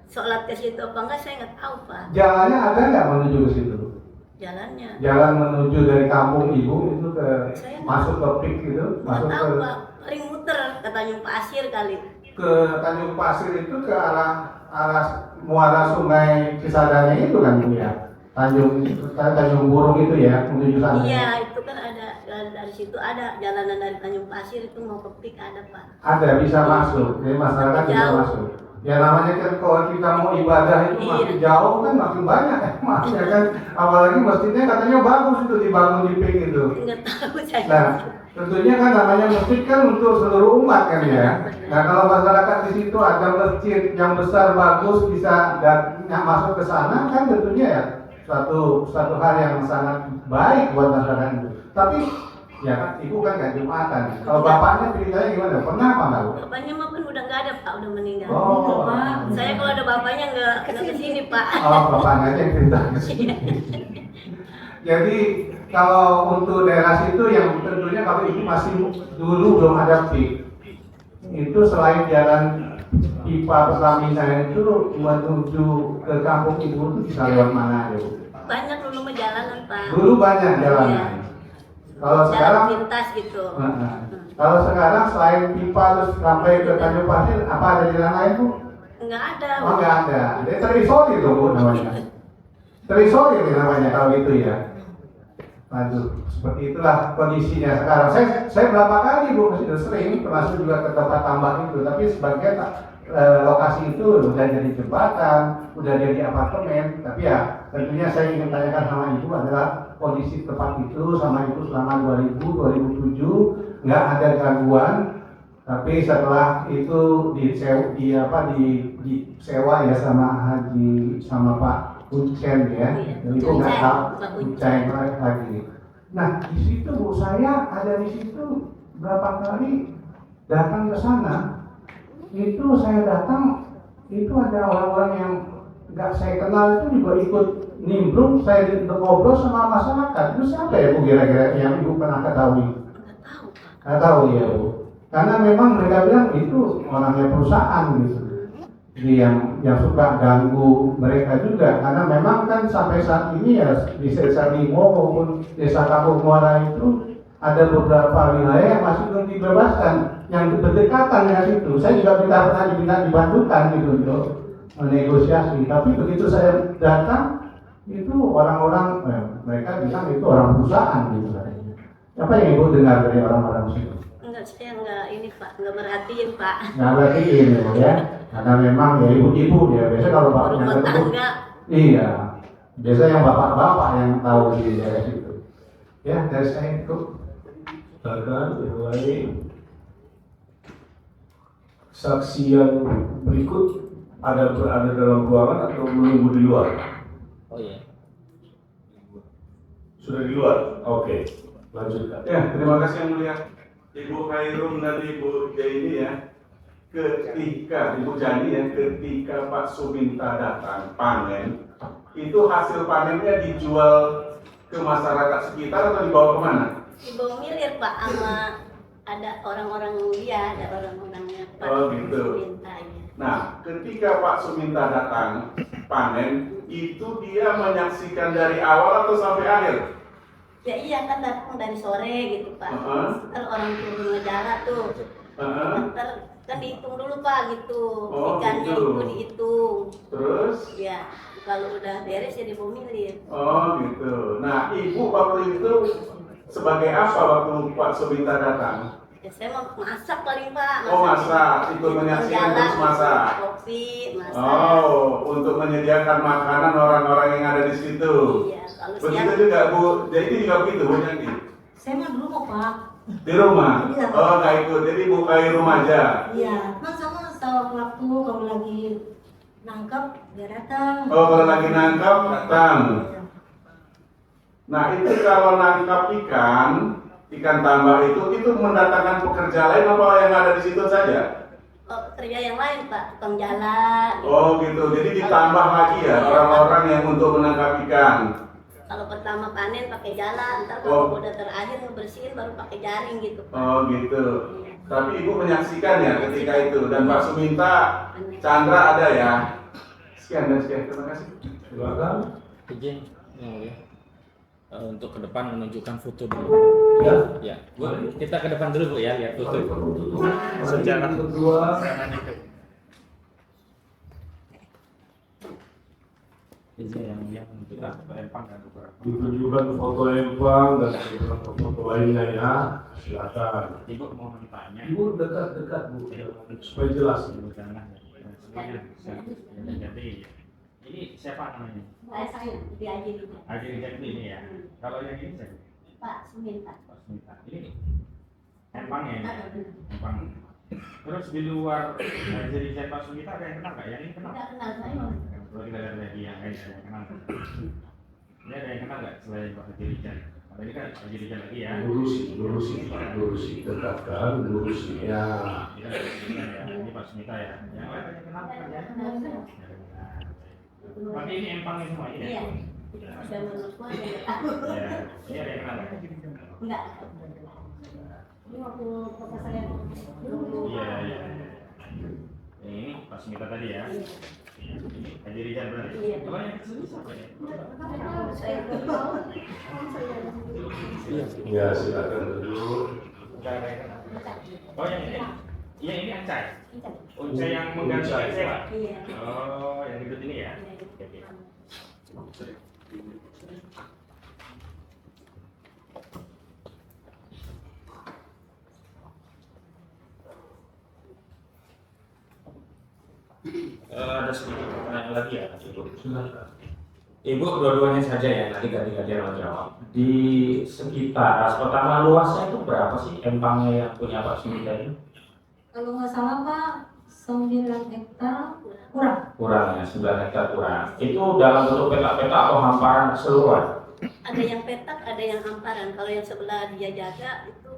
sholat ke situ apa enggak saya nggak tahu Pak. Jalannya ada nggak menuju ke situ? Jalannya. Jalan menuju dari kampung ibu itu ke Saya nggak- masuk ke PIK gitu, Nggak masuk tahu ke Pak. Paling muter ke Tanjung Pasir kali. Tanjung Pasir itu ke arah muara sungai Cisadane itu kan Bu ya? Tanjung Burung itu ya menuju sana. Iya itu kan ada dari situ ada jalanan dari Tanjung Pasir itu mau ke PIK ada Pak. Ada bisa masuk, jadi masyarakat bisa Jauh. masuk. Ya namanya kan kalau kita mau ibadah itu Iya. makin jauh kan makin banyak ya kan. Apalagi masjidnya katanya bagus itu dibangun di PIK itu. Nggak tahu saya. Nah, tentunya kan namanya masjid kan untuk seluruh umat kan ya. Nah kalau masyarakat di situ ada masjid yang besar bagus bisa masuk ke sana kan tentunya ya suatu hal yang sangat baik buat masyarakat itu. Tapi ya kan ibu kan gak Jumatan. Kalau bapaknya ceritanya gimana? Pernah apa enggak Bu? Bapaknya mah kan udah nggak ada Pak, udah meninggal. Oh. Pak, saya kalau ada bapaknya nggak ke sini Pak. Oh, bapaknya aja yang cerita ke sini. Jadi kalau untuk daerah situ yang tentunya kalau ibu masih dulu belum ada PIK, itu selain jalan pipa Pertamina itu menuju ke kampung ibu itu bisa lewat mana ya Bu? Banyak dulu mah jalanan Pak. Dulu banyak jalan. Iya. Kalau Jalan sekarang, pintas gitu. kalau sekarang selain pipa terus sampai ke Tanjung Pasir, apa ada jalan lain Bu? Nggak ada. Oh nggak ada. Dia terisolir dong Bu namanya. Terisolir namanya kalau gitu ya. Aduh, seperti itulah kondisinya sekarang. Saya berapa kali Bu sudah sering, termasuk juga ke tempat tambak itu. Tapi sebagian lokasi itu udah jadi jembatan, udah jadi apartemen. Tapi ya tentunya saya ingin tanyakan sama Ibu adalah kondisi tempat itu sama Ibu selama 2007 nggak ada gangguan. Tapi setelah itu disewa ya sama Haji sama Pak Ucen ya, Iya, jadi Ibu nggak tahu Pak Ucen lagi. Nah di situ Bu, saya ada di situ berapa kali datang ke sana. Itu saya datang, itu ada orang-orang yang nggak saya kenal itu juga ikut nimbrung, saya ngobrol sama masyarakat. Itu siapa ya Bu kira-kira yang Ibu pernah ketahui? Nggak tahu Pak. Nggak tahu ya Bu. Karena memang mereka bilang itu orangnya perusahaan gitu. Jadi yang suka ganggu mereka juga. Karena memang kan sampai saat ini ya di Desa Limo maupun Desa Kampung Muara itu ada beberapa wilayah yang masih belum dibebaskan yang berdekatan dengan itu. Saya juga pernah dibantukan gitu untuk menegosiasi. Tapi begitu saya datang itu orang-orang mereka bilang itu orang perusahaan gitu katanya. Apa yang ibu dengar dari orang-orang situ? Enggak, saya enggak ini Pak, enggak merhatiin Pak. Nggak perhatiin ya, karena memang ya ibu-ibu ya biasa kalau bapaknya Rumah ketemu, tangga. iya, biasa yang bapak-bapak yang tahu di daerah situ. Ya dari saya itu. Silakan yang lain. Saksi yang berikut ada berada dalam ruangan atau menunggu di luar? Oh iya. Sudah di luar? Oke, lanjutkan. Ya, terima kasih yang mulia Ibu Khairum dan Ibu Jaini ya. Ketika Ibu Jani ya, ketika Pak Suminta datang panen, itu hasil panennya dijual ke masyarakat sekitar atau dibawa kemana? Dibawa milir Pak sama ada orang-orang dia, ada orang-orangnya Pak. Oh, gitu. Minta, ya. Nah, ketika Pak Suminta datang panen, itu dia menyaksikan dari awal atau sampai akhir? Ya iya kan datang dari sore gitu Pak. Heeh. Ntar orang turun ngejaga tuh. Ntar kan dihitung dulu Pak gitu. Oh, Ikannya gitu. itu dihitung. Terus? Ya kalau udah beres ya dibawa milir. Oh gitu. Nah, Ibu waktu itu sebagai apa waktu Pak Suminta datang? Ya saya mau masak paling Pak. Oh, masak. Ikut menyaksikan Jalan, terus masak. kopi, masak. Oh, untuk menyediakan makanan orang-orang yang ada di situ. Iya, kalau Begitu siang juga Bu, jadi juga begitu Bu Jani? Saya mah dulu mau Pak. Di rumah? Iya. Oh, nggak ikut. Jadi Bu Khairum aja. Iya, kan sama waktu kalau lagi nangkap dia datang. Oh, kalau lagi nangkap datang. Nah, itu kalau nangkap ikan tambah itu mendatangkan pekerja lain apa yang ada di situ saja? kerja yang lain Pak, tukang jalan. Oh gitu, jadi ditambah lagi ya orang-orang yang untuk menangkap ikan. Kalau pertama panen pakai jalan, ntar Oh. kalau udah terakhir ngebersihin baru pakai jaring gitu Pak. Oh gitu. Tapi Ibu menyaksikan ya ketika itu dan Pak Suminta, Chandra ada ya. Sekian dan sekian, terima kasih. Silakan. Izin yang mulia. Untuk ke depan menunjukkan foto dulu. Ya. Ya, Bu, kita ke depan dulu Bu ya, lihat foto. Sejarah kedua. Izin yang mulia menunjukkan foto empang dan beberapa. Ditunjukkan foto empang dan beberapa foto lainnya ya. Silakan. Ibu mau bertanya. Ibu dekat-dekat Bu, supaya jelas. Ibu jangan semuanya bisa. Jadi ini siapa namanya? Saya di aja gitu. Haji Rijal ini ya. Kalau yang ini siapa? Pak Suminta. Pak Suminta. Ini empangnya ini. Empang. Terus di luar Haji Rijal Pak Suminta ada yang kenal nggak? Yang ini kenal? Tidak kenal saya. Kalau kita lihat lagi yang lain ada yang kenal. Ini ada yang kenal nggak selain Pak Haji Rijal? Kalau ini kan Haji Rijal lagi ya. Lurusi, dekatkan, lurusi ya. Ini Haji Rijal ya. Ini Pak Suminta ya. Yang lain ada yang kenal nggak? Ya? Tapi ini empangnya semua ini. Iya. Ya. Sudah menurutku ada yang tahu. Ya. Ini ada yang kenal nggak? Enggak. Ini waktu papa saya dulu. Iya, iya. Ini Pak Suminta tadi ya. Ini Haji Rijal berarti. Iya. Kalau yang kesini siapa ya? Saya tahu. Ya silakan dulu. Nggak ada yang kenal. Oh yang ini? Iya ini Ancai. Ancai yang mengganti Ancai Pak? Iya. Oh yang gendut ini ya? Oke, oke. Ada sedikit pertanyaan lagi ya, Ibu. Silakan. Ibu dua-duanya saja ya, nanti ganti-gantian menjawab. Di sekitar pertama luasnya itu berapa sih empangnya yang punya Pak Suminta ini? Kalau nggak salah Pak, 9 hektar kurang. Kurang ya, 9 hektar kurang. Itu dalam bentuk petak-petak atau hamparan keseluruhan? Ada yang petak, ada yang hamparan. Kalau yang sebelah dia jaga itu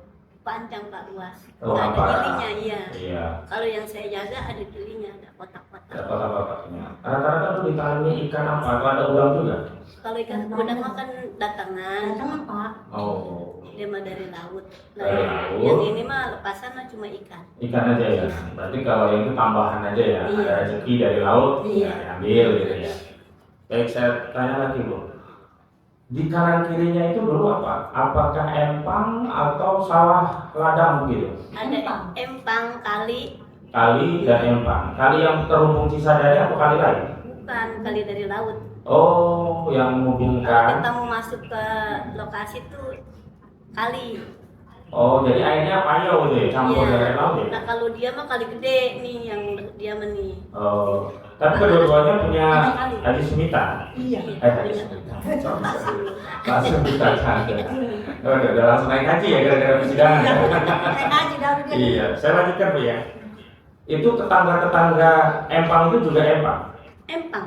panjang Pak, luas. Oh, Nggak ada hamparan. gilinya, iya. Iya. Kalau yang saya jaga ada gilinya, ada kotak-kotak. Ada kotak-kotaknya. Rata-rata tuh ditaruhnya ikan apa? Atau ada udang juga? Kalau ikan udang makan datangan, Jangan Pak. Oh, dia mah dari laut. Nah, Dari laut. yang ini mah lepasan mah cuma ikan. ikan aja ya. Berarti kalau yang itu tambahan aja ya. Iya. Ada rezeki dari laut, Iya. ya diambil gitu ya. Baik, saya tanya lagi Bu. Di kanan kirinya itu dulu apa? Apakah empang atau sawah ladang begitu? Ada empang kali, Kali dan empang. Kali yang terhubung Cisadane atau kali lain? bukan kali dari laut. Oh, yang Kalau menghubungkan. kita mau masuk ke lokasi tuh kali. Oh, jadi airnya payau gitu ya, campur Iya. dari laut ya? Nah kalau dia mah kali gede nih yang dia mah nih. Oh, tapi kedua-duanya punya Haji Smita. Iya. Haji Smita. Langsung kita saja. Oh, udah langsung naik haji ya gara-gara persidangan. Ya? Naik haji dari dia. Iya, saya lanjutkan Bu ya. Itu tetangga-tetangga Empang itu juga Empang. Empang.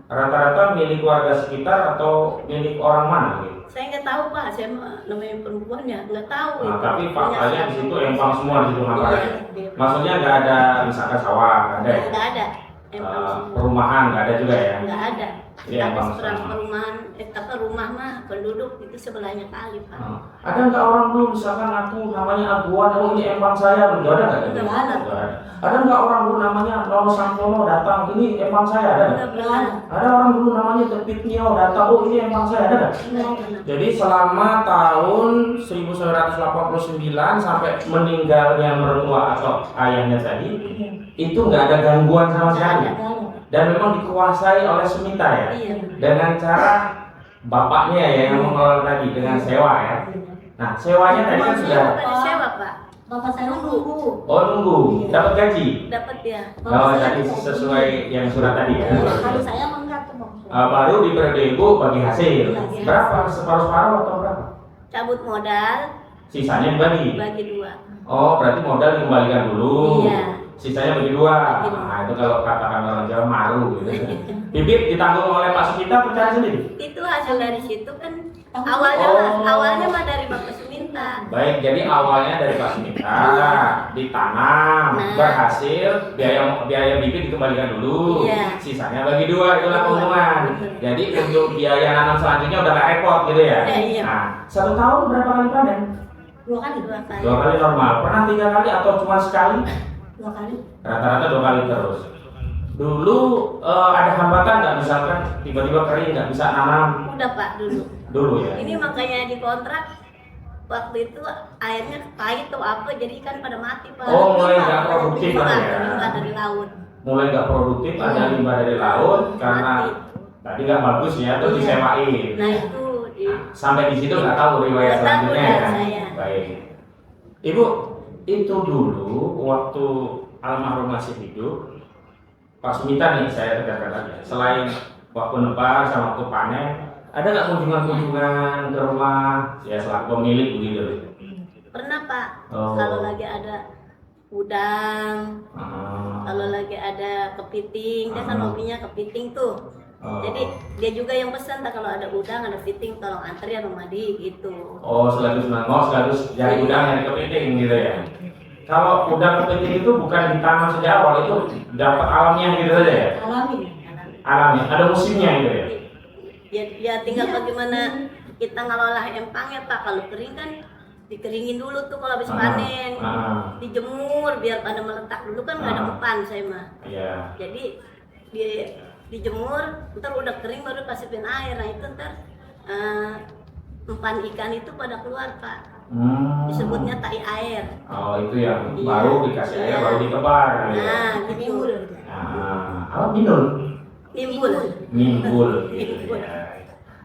Rata-rata milik warga sekitar atau milik orang mana gitu? Saya nggak tahu Pak, saya mah namanya perempuan ya nggak tahu. Nah, itu. tapi Punya faktanya siapa. di situ Empang semua di situ ngapain? Iya. Maksudnya nggak ada misalkan sawah, nggak ada ya? Nggak ada. Empang semua. Perumahan nggak ada juga ya? Nggak ada. Iya, Tapi Empang seberang semua. perumahan, apa rumah mah penduduk itu sebelahnya kali Pak. Ada nggak orang dulu misalkan aku namanya Aguan, oh ini Empang saya, nggak ada nggak? Nggak Nggak ada. Ada nggak orang dulu namanya Nono Sampono datang, ini Empang saya, ada nggak? Nggak pernah. Ada orang dulu namanya Tepit Nio datang, oh ini Empang saya, ada nggak? Nggak pernah. Jadi selama tahun 1989 sampai meninggalnya mertua atau ayahnya tadi, itu nggak ada gangguan sama sekali. Dan memang dikuasai oleh Smita ya, Iya. dengan cara bapaknya ya yang mengelola tadi dengan sewa ya. Nah sewanya tadi kan sudah, Bukan sewa Pak, Bapak saya nunggu. oh nunggu, dapat gaji. dapat ya. Oh tadi sesuai yang surat tadi ya. Kalau saya mah enggak tuh Bang. Baru di periode ibu bagi hasil. Berapa? Separuh-separuh atau berapa? Cabut modal, Sisanya dibagi. bagi 2. Oh berarti modal dikembalikan dulu. Iya. Sisanya bagi 2. Bagi 2. Nah itu kalau katakan orang Jawa maru gitu. Bibit ditanggung oleh Pak Sumita percaya sendiri. Itu hasil dari situ kan Oh. awalnya mah dari Bapak Suminta. Baik, jadi awalnya dari Pak Sumita ditanam, Nah. berhasil, biaya bibit dikembalikan dulu, Iya. sisanya bagi 2, itulah keuntungan. Jadi untuk biaya nanam selanjutnya udah nggak repot gitu ya. Iya. Nah, 1 tahun berapa kali panen? 2 kali. 2 kali. 2 kali normal. Pernah 3 kali atau cuma sekali? 2 kali. Rata-rata 2 kali terus. Dulu ada hambatan nggak, misalkan tiba-tiba kering nggak bisa nanam Udah Pak dulu. dulu ya? Ini makanya di kontrak waktu itu airnya pahit atau apa jadi ikan pada mati Pak. Oh, mulai nggak produktif lah ya. Limbah dari laut. Mulai nggak produktif, ada limbah dari laut karena Mati. tadi nggak bagus ya, terus Iya. disewain. Nah itu di Sampai di situ nggak tahu riwayat Nggak tahu selanjutnya ya, ya. saya. Baik. Ibu, itu dulu waktu almarhum masih hidup, Pak Sumita nih saya tegaskan lagi. Selain waktu nepar sama waktu panen, ada nggak kunjungan-kunjungan ke rumah ya selaku pemilik begitu? pernah Pak. Oh. Kalau lagi ada udang, Ah. kalau lagi ada kepiting, dia kan Ah. hobinya kepiting tuh. Oh. Jadi dia juga yang pesan tak kalau ada udang, ada kepiting tolong antar ya Rumadi gitu. Oh, sekaligus nangos, sekaligus cari udang dari kepiting gitu ya. Kalau udang kepiting itu bukan ditanam sejak awal, itu dapat alamnya gitu saja ya. Alami. Alamnya, ada musimnya gitu ya. Ya tinggal bagaimana kita ngelola empangnya Pak. Kalau kering kan dikeringin dulu tuh kalau habis panen, dijemur biar pada meletak dulu kan nggak ada empan saya mah. Iya. Jadi dijemur, ntar udah kering baru kasihkan air. Nah itu ntar empan ikan itu pada keluar Pak. Disebutnya tai air. Oh, itu yang Iya. baru dikasih air, Iya. baru ditebar. Gitu. Nah gitu. Apa minul? Timbul. Nimbul. Gitu, ya.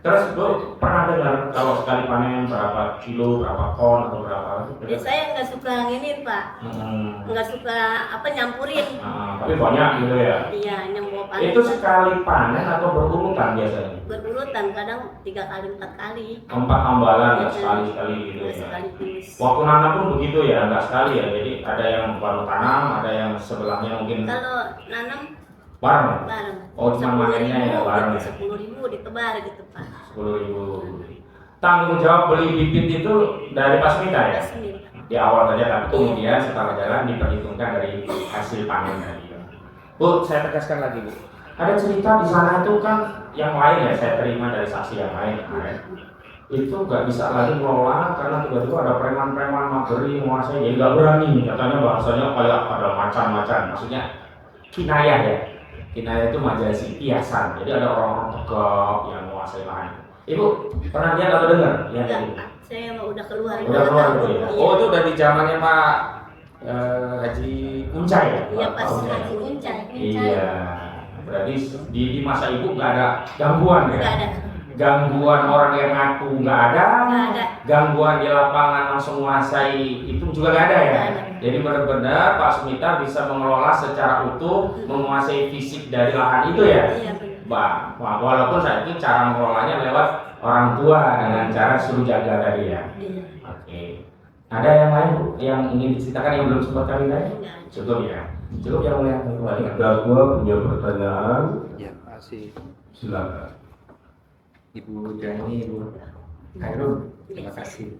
Terus Bu pernah dengar kalau sekali panen berapa kilo, berapa ton atau berapa? Ya saya nggak suka ini Pak, nggak suka apa nyampurin. Tapi banyak gitu ya. Iya, yang mau panen Itu kan sekali panen atau berurutan biasanya? berurutan, kadang 3 kali 4 kali. 4 ambalan ya Iya. sekali-sekali gitu Nggak ya. sekaligus. Waktu nanam pun begitu ya, enggak sekali ya. Jadi ada yang baru tanam, ada yang sebelahnya mungkin Kalau nanam bareng. bareng. Oh, cuma manennya ya bareng ya. 10.000 ditebar gitu Pak. 10.000. Tanggung jawab beli bibit itu dari Pak Sumita ya? Resmi. Di awal saja, tapi kemudian setelah jalan diperhitungkan dari hasil panen tadi. Bu, saya tegaskan lagi Bu. Ada cerita di sana itu kan yang lain ya, saya terima dari saksi yang lain kemarin. Itu nggak bisa lagi ngelola karena tiba-tiba ada preman-preman mageri menguasai, jadi nggak berani. Katanya bahasanya kayak ada macan-macan, maksudnya kinayah ya. Kinayah itu majasi kiasan, jadi ada orang-orang tegak yang menguasai lahan. Ibu pernah lihat atau dengar? Ya, Enggak, gitu. Pak. Saya mau udah keluar. Udah keluar gitu ya? Iya. Oh itu udah di zamannya Pak Haji Uncai ya? Iya, pas Uncai. Haji Uncai. Iya, Berarti di masa ibu nggak ada gangguan ya? Nggak ada. Gangguan orang yang ngaku nggak ada. Nggak ada. Gangguan di lapangan langsung menguasai itu juga nggak ada ya? Nggak ada. Jadi benar-benar Pak Smita bisa mengelola secara utuh, menguasai fisik dari lahan itu ya? Iya benar. Walaupun saat itu cara mengelolanya lewat orang tua dengan cara suruh jaga tadi ya? Iya. Oke. Ada yang lain Bu yang ingin diceritakan yang belum sempat kami tanya? Nggak ada. Cukup ya? Cukup yang mulia kembali. Terdakwa punya pertanyaan, Ya, makasih silakan. Ibu Jani, Ibu Khairul, terima kasih.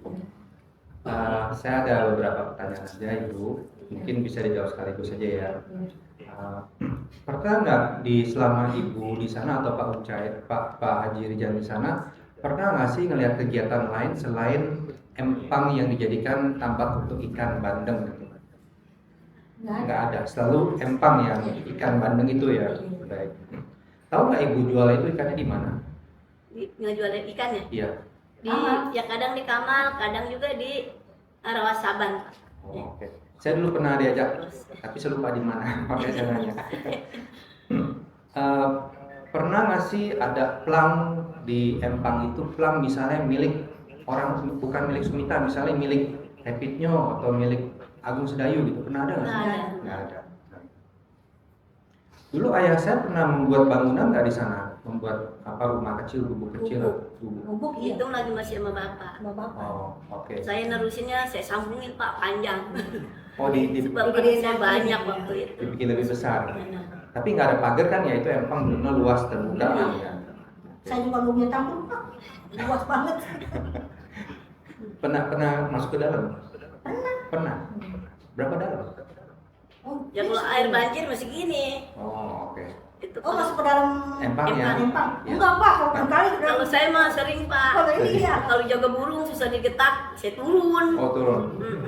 Saya ada beberapa pertanyaan saja Ibu, mungkin bisa dijawab sekaligus saja ya. Pernah nggak selama Ibu di sana atau Pak Ucai, Pak Haji Rizal di sana, pernah nggak sih ngelihat kegiatan lain selain empang yang dijadikan tempat untuk ikan bandeng gitu? Nggak ada, selalu empang yang ikan bandeng itu ya. Baik. Tahu nggak Ibu jual itu ikannya di mana? Ngejual ikannya Iya. ya kadang di Kamal, kadang juga di Rawasaban. Oh, oke. Saya dulu pernah diajak, tapi saya lupa di mana. Makanya saya nanya. Pernah nggak sih ada plang di empang itu, plang misalnya milik orang, bukan milik Sumita, misalnya milik Repitnyo atau milik Agung Sedayu gitu, pernah ada nggak sih? Nggak ada. Nggak ada. Dulu ayah saya pernah membuat bangunan nggak di sana, membuat rumah kecil, gubuk kecil, gubuk. Bubuk Itu lagi masih sama bapak. sama bapak. Oh, oke. Saya nerusinnya, saya sambungin Pak panjang. Oh, Sebab saya banyak waktu itu. dibikin lebih besar. Tapi nggak ada pagar kan ya, itu empang benar luas terbuka kan ya. Saya juga belum punya tampung Pak, luas banget. Pernah masuk ke dalam? Pernah. Berapa dalam? Oh, Ya kalau air banjir masih gini. Oh, oke. Itu oh masuk ke dalam Empang ya? empang. Ya. Enggak Pak, kalau kali kalau saya mah sering Pak. kalau ini ya. Kalau jaga burung susah digetak, saya turun. Oh, turun.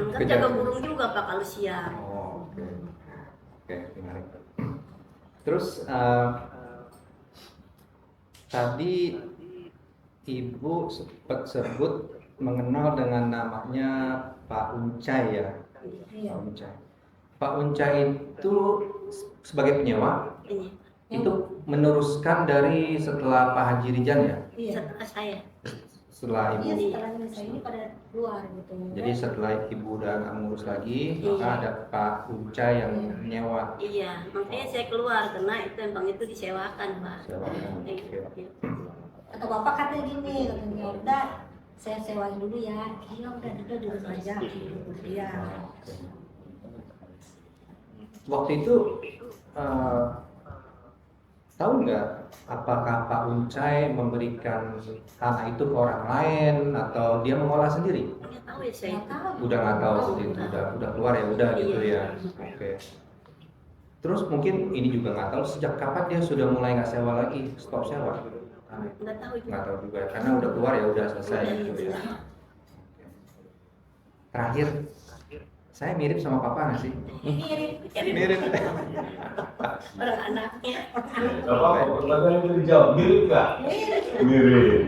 Kan Kejar. jaga burung juga Pak kalau siang. Oh, oke. Oke, menarik. Terus tadi Ibu sempat sebut mengenal dengan namanya Pak Uncai ya. Iya. Pak Uncai. Pak Uncai itu sebagai penyewa Ini itu meneruskan dari setelah Pak Haji Rijan ya. Iya. setelah saya. Setelah Iya, Ibu. setelah saya ini pada keluar gitu. Jadi setelah Ibu udah nggak ngurus lagi, maka Iya. ada Pak Uncai yang nyewa. Iya, makanya saya keluar karena itu empang itu disewakan Pak. Sewakan. Iya. Oke. Atau bapak katanya gini, katanya udah saya sewain dulu ya. Iya udah dulu aja. Iya. Waktu itu tahu nggak apakah Pak Uncai memberikan tanah itu ke orang lain atau dia mengolah sendiri? Nggak tahu ya saya. Nggak tahu. Udah nggak tahu waktu itu, udah keluar ya udah gitu ya. Oke. Terus mungkin ini juga nggak tahu sejak kapan dia sudah mulai nggak sewa lagi, stop sewa. Tanah itu. Nggak tahu juga. Nggak tahu juga karena udah keluar ya udah selesai gitu ya. Terakhir, saya mirip sama papa nggak sih? Mirip. Orang anaknya. Apa pertanyaan yang dijawab mirip nggak? Mirip.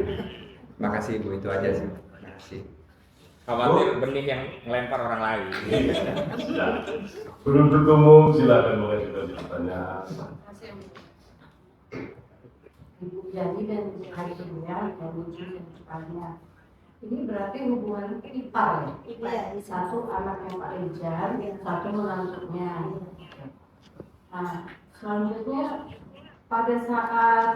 Makasih Bu, itu aja sih. Makasih. Khawatir benih yang ngelempar orang lain. Penuntut umum silakan mengajukan pertanyaan. Ibu Jani dan Hari Kedua dan Ibu dan ini berarti hubungan ipar ya? Iya, Satu anaknya Pak Rizal, satu menantunya. Nah, selanjutnya pada saat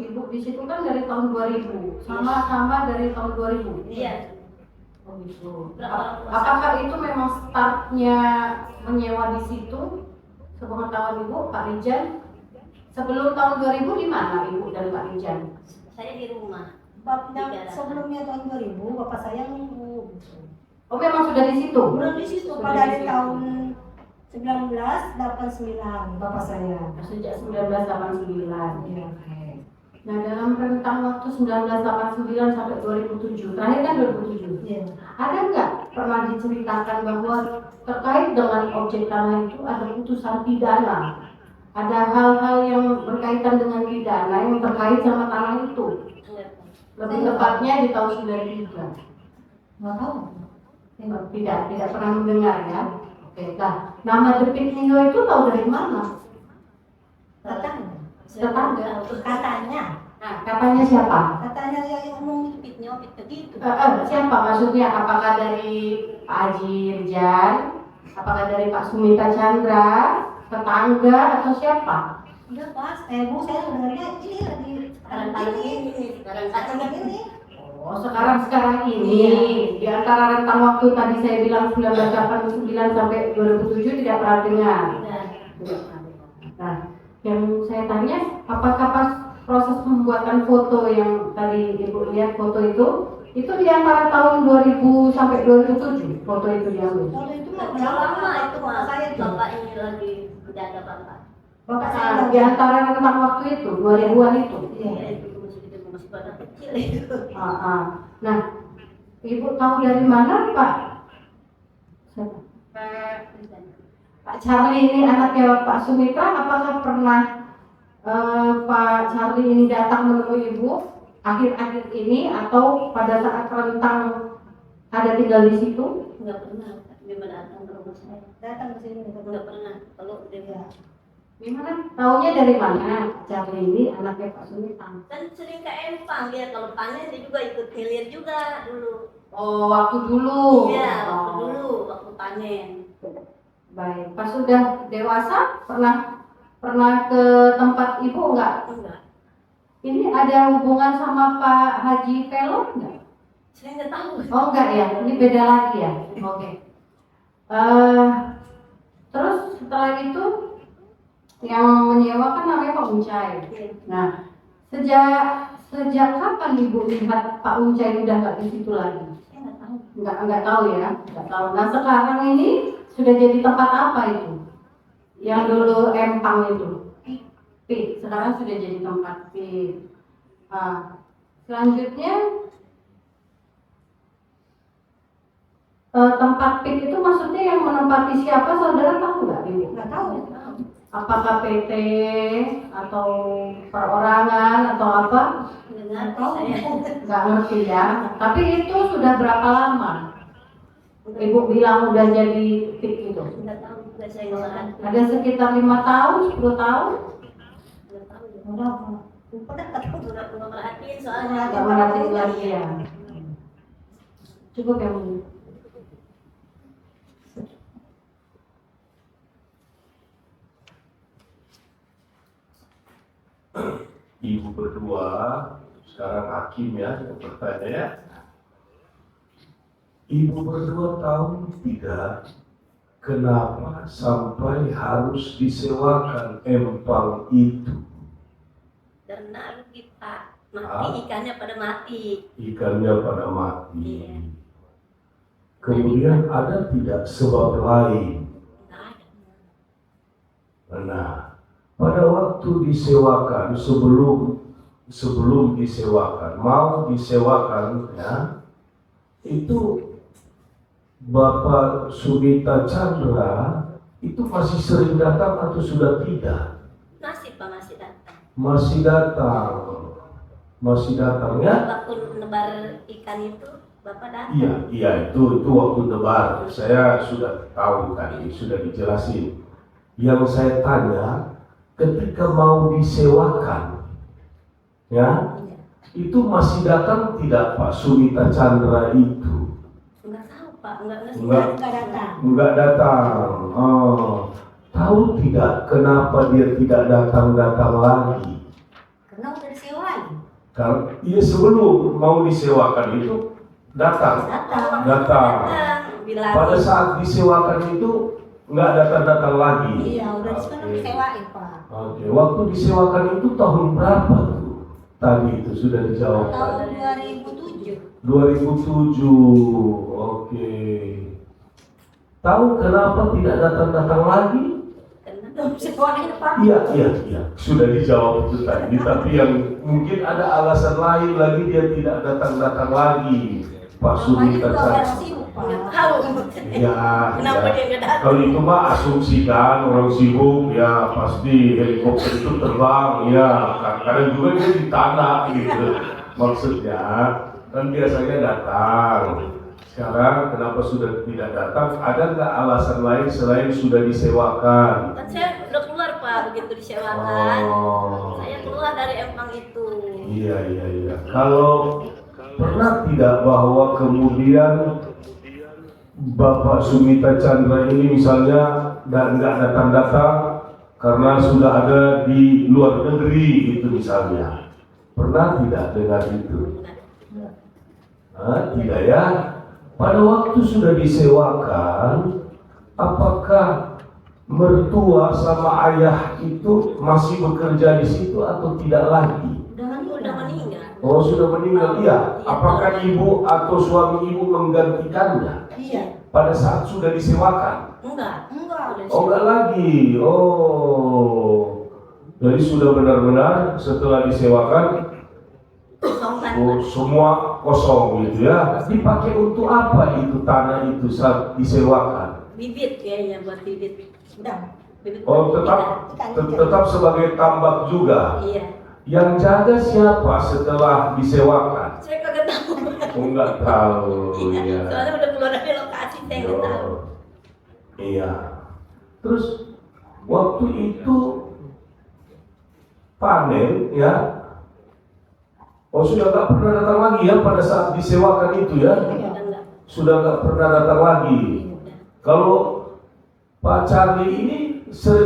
ibu di situ kan dari tahun 2000, sama-sama dari tahun 2000. Iya. Oh gitu. Apakah itu memang startnya menyewa di situ? Sepengetahuan ibu, Pak Rizal, sebelum tahun 2000 di mana ibu dan Pak Rizal? Saya di rumah. Bapaknya sebelumnya tahun 2000 bapak saya nunggu. Oh memang sudah di situ? Udah di situ Sudah pada di di situ. tahun 1989 bapak saya. Sejak 1989. Iya. Oke. Nah dalam rentang waktu 1989 sampai 2007, terakhir kan 2007. Iya. Ada nggak pernah diceritakan bahwa terkait dengan objek tanah itu ada putusan pidana? Ada hal-hal yang berkaitan dengan pidana yang terkait sama tanah itu? Lebih tepatnya di tahun 93. Nggak tahu. Tidak pernah mendengar ya. Oke, nah nama Depit Nino itu tahu dari mana? Tetangga. Katanya. Nah, katanya siapa? Katanya yang ngomong fitnya begitu. Siapa maksudnya? Apakah dari Pak Haji Rizal? Apakah dari Pak Sumita Chandra? Tetangga atau siapa? Enggak pas, Bu saya dengarnya ini lagi Sekarang ini Oh, sekarang ini di antara rentang waktu tadi saya bilang 1989 sampai 2007 tidak pernah dengar. Nah, yang saya tanya, apakah pas proses pembuatan foto yang tadi Ibu lihat foto itu di antara tahun 2000 sampai 2007 foto itu diambil? Kalau itu nggak mah berapa lama itu bapak saya tuh. bapak ini lagi menjaga bapak. Bapak saya Nah, di antara rentang waktu itu 2000-an itu. Iya. Ya, itu masih pada kecil itu. Nah, Ibu tahu dari mana Pak? Siapa? Pak Charlie ini anaknya Pak Sumitra. Apakah pernah Pak Charlie ini datang menemui Ibu akhir-akhir ini atau pada saat rentang ada tinggal di situ? Nggak pernah dia datang ke rumah saya. Datang ke sini. Nggak pernah. Kalau dia Gimana? Taunya dari mana? Pak Charlie ini anaknya Pak Sumitra. kan sering ke empang dia, kalau panen dia juga ikut hilir juga dulu. Oh, waktu dulu. Iya, Oh. waktu dulu waktu panen. Baik, pas sudah dewasa pernah ke tempat Ibu enggak? Enggak. Ini ada hubungan sama Pak Haji Velo enggak? Saya nggak tahu. Oh enggak ya, ini beda lagi ya. Oke. Terus setelah itu yang menyewakan namanya Pak Uncai. Nah, sejak kapan Ibu lihat Pak Uncai udah nggak di situ lagi? Saya nggak tahu. Nggak tahu ya, nggak tahu. Nah sekarang ini sudah jadi tempat apa itu? Yang dulu empang itu, pit. Sekarang sudah jadi tempat pit. Selanjutnya tempat pit itu maksudnya yang menempati siapa? Saudara tahu nggak Ibu? Nggak tahu. Apakah PT atau perorangan atau apa? Nggak ngerti saya. Nggak ngerti ya. Tapi itu sudah berapa lama? Ibu bilang udah jadi pit itu. Nggak tahu juga saya nggak ngerti. Ada sekitar 5 tahun, 10 tahun. Nggak tahu. Udah ketemu. Nggak perhatiin soalnya. Nggak merhatiin lagi ya. Cukup yang ini. Ibu berdua sekarang hakim ya, saya bertanya ya. Ibu berdua tahu tidak kenapa sampai harus disewakan empang itu? Karena rugi Pak, mati ikannya pada mati. Ikannya pada mati. Iya. Kemudian ada tidak sebab lain? Nggak ada. Nah, pada waktu disewakan sebelum disewakan, mau disewakan ya, itu Bapak Sumita Chandra itu masih sering datang atau sudah tidak? Masih Pak, masih datang. Masih datang ya? Waktu nebar ikan itu Bapak datang. Iya itu waktu nebar. Saya sudah tahu tadi, sudah dijelasin. Yang saya tanya, ketika mau disewakan, ya, itu masih datang tidak Pak Sumita Chandra itu? Nggak tahu Pak, nggak Enggak datang. Oh, tahu tidak kenapa dia tidak datang lagi? Karena udah disewain. Kalau iya sebelum mau disewakan itu datang. Bilang Pada saat disewakan itu nggak datang lagi. Iya, udah disewain Pak. Oke, waktu disewakan itu tahun berapa tuh? Tadi itu sudah dijawab. Tahun 2007. 2007. Oke. Tahu kenapa tidak datang lagi? karena Disewain Pak. Iya. Sudah dijawab itu tadi. Tapi yang mungkin ada alasan lain lagi dia tidak datang lagi. Pak Sumita Chandra. nggak tahu. Ya, Kenapa dia nggak datang? Kalau itu mah asumsi kan, orang sibuk ya pasti helikopter itu terbang ya. Kadang juga dia di tanah gitu. Maksudnya kan biasanya datang. Sekarang kenapa sudah tidak datang? Ada nggak alasan lain selain sudah disewakan? Kan saya udah keluar Pak begitu disewakan. Oh. Saya keluar dari empang itu. Iya. Kalau pernah tidak bahwa kemudian Bapak Sumita Chandra ini misalnya nggak datang-datang karena sudah ada di luar negeri gitu misalnya, pernah tidak dengar itu? Tidak ya. Pada waktu sudah disewakan, apakah mertua sama ayah itu masih bekerja di situ atau tidak lagi? Udah meninggal. Oh, sudah meninggal. Iya. Apakah ibu atau suami ibu menggantikannya Iya. pada saat sudah disewakan? Enggak. Oh, enggak lagi. Oh. Jadi sudah benar-benar setelah disewakan, oh, semua kosong gitu ya. Dipakai untuk apa itu tanah itu saat disewakan? Bibit kayaknya buat bibit. Udah. Bibit Oh, buat tetap sebagai tambak juga. Iya. Yang jaga siapa setelah disewakan? Saya kagak tahu. Oh, enggak tahu. Iya. Ya. Soalnya udah keluar dari lokasi saya nggak tahu. Iya. Terus waktu itu panen ya. Oh, sudah nggak pernah datang lagi ya pada saat disewakan itu ya. Udah enggak. Sudah nggak pernah datang lagi. Kalau Pak Charlie ini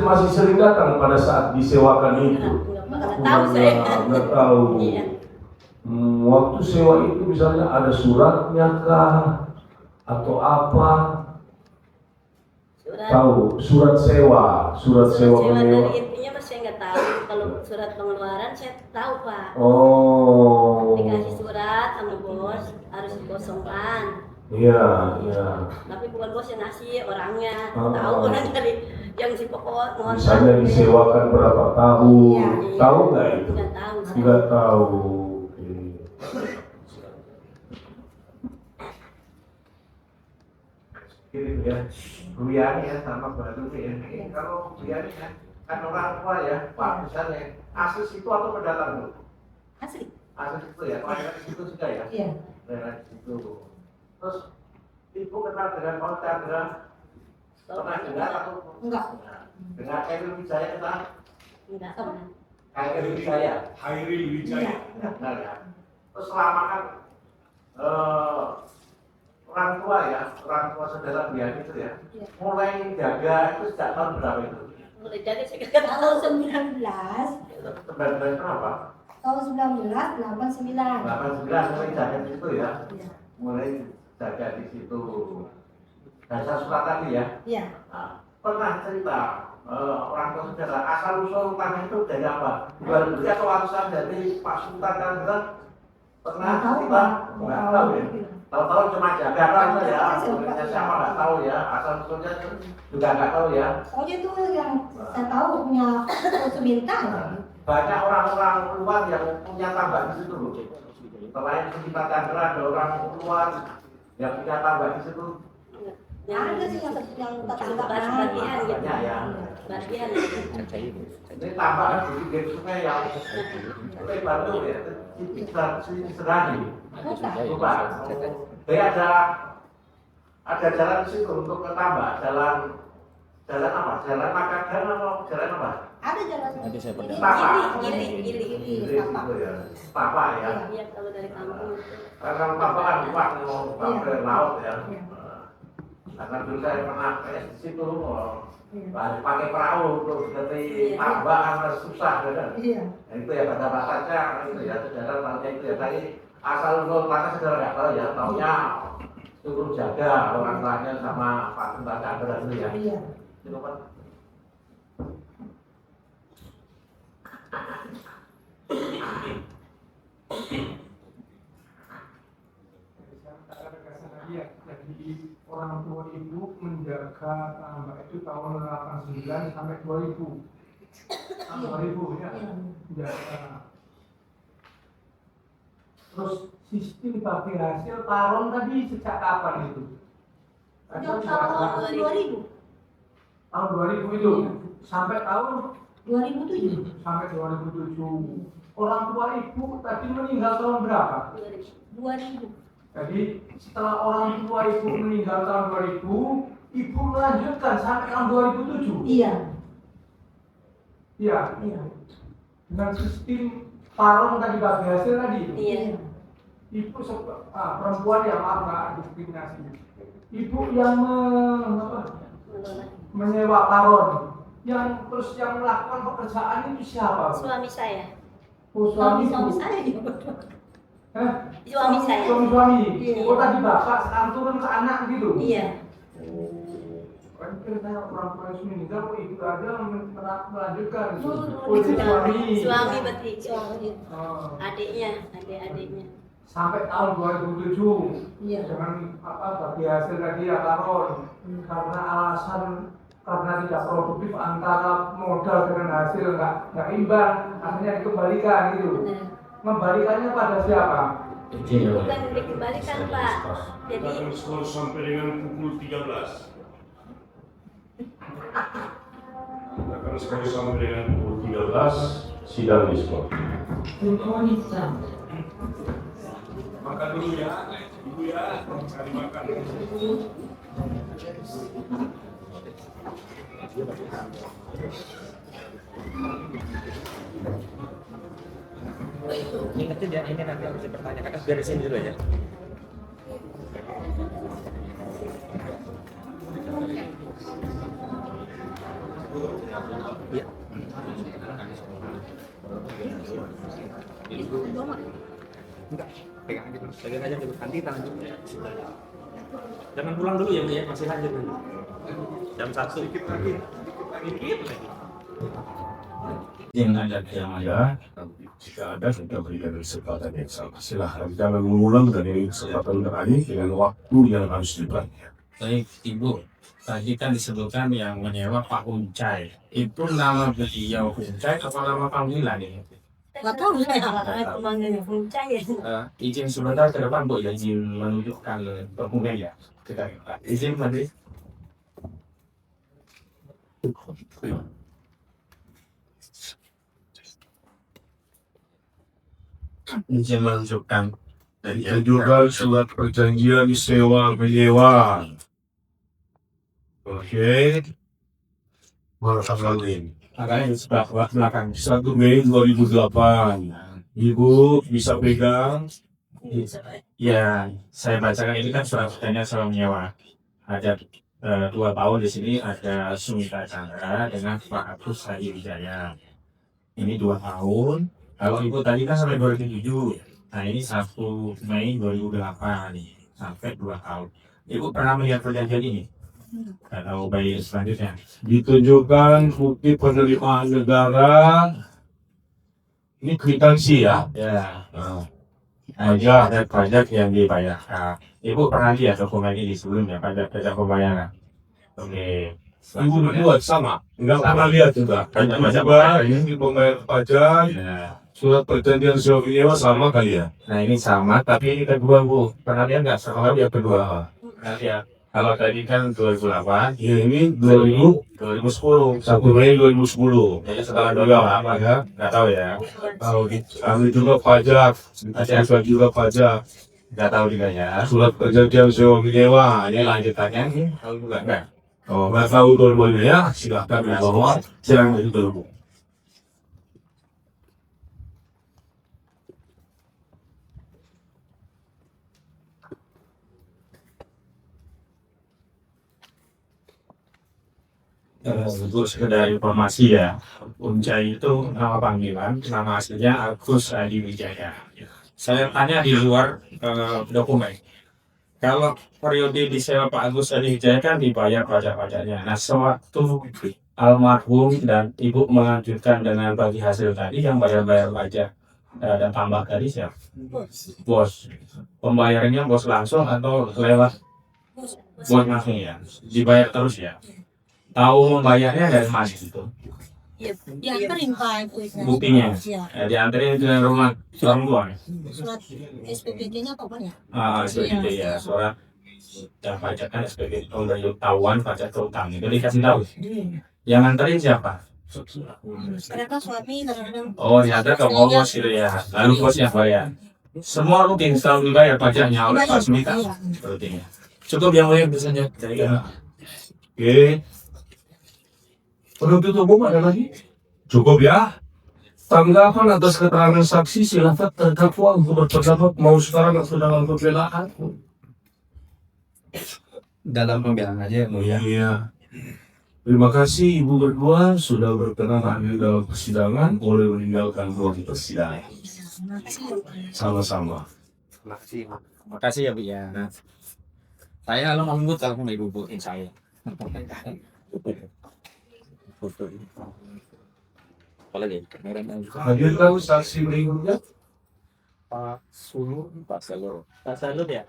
masih sering datang pada saat disewakan itu. Nggak tahu saya. Nggak tahu. Iya. Waktu sewa itu misalnya ada suratnya kah atau apa? Surat sewa menyewa. Dari intinya mas saya nggak tahu. Kalau surat pengeluaran saya tahu Pak. Oh. Dikasih surat sama bos harus dikosongkan. Iya. Tapi bukan bos yang ngasih, orangnya. Oh. Tahu orang dari yang si pokok ngontrak. Misalnya disewakan berapa tahun? Iya. Tahu nggak itu? Nggak tahu. Nggak tahu. Oke. Gitu ya, Buyani ya sama Baru ya. Kalau Buyani kan orang tua ya, Pak misalnya asus itu atau pendatang Bu? Asli. Asus itu ya, kelahiran di situ juga ya? Iya. Kelahiran di situ. Terus Ibu kenal dengan Pak Chandra? Pernah dengar atau? Enggak. Dengan Erwin Wijaya kenal? Enggak. Erwin Wijaya? Hairi Wijaya. Kenal ya. Terus selama kan orang tua saudara Buyani itu ya, Iya. mulai jaga itu sejak tahun berapa itu? Mulai jadi saya nggak tahu. Tahun 19, Sebenarnya berapa? tahun 1989. 89 mulai jaga di situ ya, Iya. mulai jaga di situ. Dasar surat tadi ya. Iya. Nah, pernah cerita orang tua saudara asal usul tanah itu dari apa? Jual beli atau warisan dari Pak Sultan kan bilang pernah Nggak tahu, cerita? Pak. Nggak tahu ya. Tahu-tahu cuma jaga kan ya, Tahu, sebenarnya Pak. siapa nggak tahu ya, asal usulnya juga nggak tahu ya. Soalnya itu yang saya tahu punya Suminta. Banyak orang-orang luar yang punya tambak di situ loh. Selain Sumita Chandra ada orang luar yang punya tambak di situ. Ada sih yang tetangga Bagian gitu. Banyak ya. Bagian. Ini tambak kan di sungai yang lebar tuh ya, sisi serani. Lupa. Jadi ada jalan di situ untuk ke tambak, jalan apa? Jalan Makadam atau jalan apa? Ada jalan. Nanti saya perdalam. Tapak. Gili. Itu ya. Tapak ya. Iya kalau dari kampung. Karena tapak kan luas mau sampai laut ya. Karena dulu saya pernah di situ, pakai perahu terus dari tambak kan susah kan. Iya. Nah, itu ya kata bahasanya itu ya saudara tahunya itu ya tadi asal usul mana saudara nggak tahu ya, tahunya suruh jaga orang tuanya sama Pak Sultan Chandra itu ya. Iya. Itu kan. Jadi orang tua ibu menjaga tambak itu tahun 89 sampai 2000. Tahun 2000 ya. Menjaga. Terus sistem bagi hasil taruhan tadi sejak kapan itu? Sejak tahun 2000. Tahun 2000 itu sampai tahun 2007. sampai 2007. Orang tua ibu tadi meninggal tahun berapa? 2000. Jadi setelah orang tua ibu meninggal tahun 2000, ibu melanjutkan sampai tahun 2007. Iya. Iya. Dengan sistem taruh tadi bagi hasil tadi. Iya. Ibu perempuan yang nggak diskriminasi. Ibu yang menyewa paron, yang terus yang melakukan pekerjaan itu siapa? Suami saya. Oh, suami saya juga. Suami saya. Suami. Iya. Oh, tadi bapak sekarang turun ke anak gitu. Iya. Kan saya orang tua yang meninggal, kok ibu aja melanjutkan. Oh, itu suami. Suami berarti. Oh. Adik-adiknya. Sampai tahun 2007 Iya. dengan bagi hasil tadi ya Karon, karena alasan karena tidak produktif antara modal dengan hasil nggak imbang, akhirnya dikembalikan gitu. Membalikannya pada siapa? Bukan dikembalikan Pak. Jadi Skor sampai dengan pukul 13. Akan skor sampai dengan pukul 13, sidang diskon. Makan dulu ya, ibu ya, cari makan. Ini nanti harus dipertanyakan, beresin dulu ya. Iya. Enggak, pegang aja dulu, nanti tangan dulu. Jangan pulang dulu ya Bu ya, masih lanjut nanti. Jam 1. Dikit lagi. Yang ada, jika ada kita berikan kesempatan yang sama. Silahkan jangan mengulang dari kesempatan terakhir dengan waktu yang harus dibayar. Baik Ibu, tadi kan disebutkan yang menyewa Pak Uncai. Itu nama beliau Uncai atau nama panggilan ini? Nggak tahu saya. aku manggilnya Uncai ya. Izin sebentar ke depan Bu, ya, izin menunjukkan dokumen ya. Kita izin nanti. Izin menunjukkan Dan juga surat perjanjian sewa menyewa. Oke. Marhaban. makanya di sebelah belakang. 1 Mei 2008. Ibu bisa pegang. Ya, saya bacakan ini kan surat perjanjian sewa menyewa. Ada 2 tahun di sini, ada Sumita Chandra dengan Pak Agus Hadi Wijaya. Ini 2 tahun. Kalau Ibu tadi kan sampai 2007. Nah ini 1 Mei 2008 nih, sampai 2 tahun. Ibu pernah melihat perjanjian ini? Atau bayi selanjutnya? Ditunjukkan bukti penerimaan negara. Ini kwitansi ya. Ya. Nah, Ada pajak yang dibayarkan. Ibu pernah lihat dokumen ini sebelumnya, pajak pembayaran? Oke. Ibu berdua sama. Enggak pernah lihat juga. Pajak Coba ini pembayar pajak. Ya. Surat perjanjian sewa menyewa sama kali ya. Nah ini sama, tapi ini kedua Bu. Pernah lihat nggak? Sama yang kedua. Pernah lihat. Kalau tadi kan 2008, Ya ini 2010. 2010. 1 Mei 2010. Jadi setelah 2 tahun apa? Ya. Nggak tahu ya. Tahu kami juga pajak. Ada juga pajak. Nggak tahu juga ya. Surat perjanjian sewa menyewa. Ini lanjutannya nih, tahu juga nggak? Oh, nggak tahu dua-duanya ya. Silahkan dibawa. Silakan itu dulu. Untuk sekedar informasi ya, Uncai itu nama panggilan, nama aslinya Agus Hadi Wijaya. Saya tanya di luar dokumen. Kalau periode disewa Pak Agus Hadi Wijaya kan dibayar pajak-pajaknya. Nah, sewaktu almarhum dan Ibu melanjutkan dengan bagi hasil tadi yang bayar-bayar pajak dan tambah tadi siapa? Bos. Pembayarannya bos langsung atau lewat bos langsung ya? Dibayar terus ya? Tahu membayarnya dari mana itu? Ya, diantarin Pak itu. Buktinya? Ya. Diantarin ke rumah orang tua. Surat SPPD-nya apa Pak ya? SPPD ya, surat dan pajak kan SPPD pemberitahuan pajak terutang itu dikasih tahu. Yang nganterin siapa? Kadang suami, kadang-kadang. Oh, ternyata ke bos gitu ya. Lalu bosnya bayar. Semua rutin selalu dibayar pajaknya oleh Pak Sumita. Rutinnya. Cukup yang lain biasanya. Oke. Penuntut umum ada lagi? Cukup ya. Tanggapan atas keterangan saksi silakan terdakwa untuk berpendapat mau sekarang atau dalam pembelaan. Dalam pembelaan aja ya, Bu ya. Iya. Terima kasih Ibu berdua sudah berkenan hadir dalam persidangan. Boleh meninggalkan ruang persidangan. Sama-sama. Makasih ya Bu ya. Saya lo nunggu telepon Ibu buatin saya. Apa lagi? Hadirkan saksi berikutnya. Pak Sulu ya.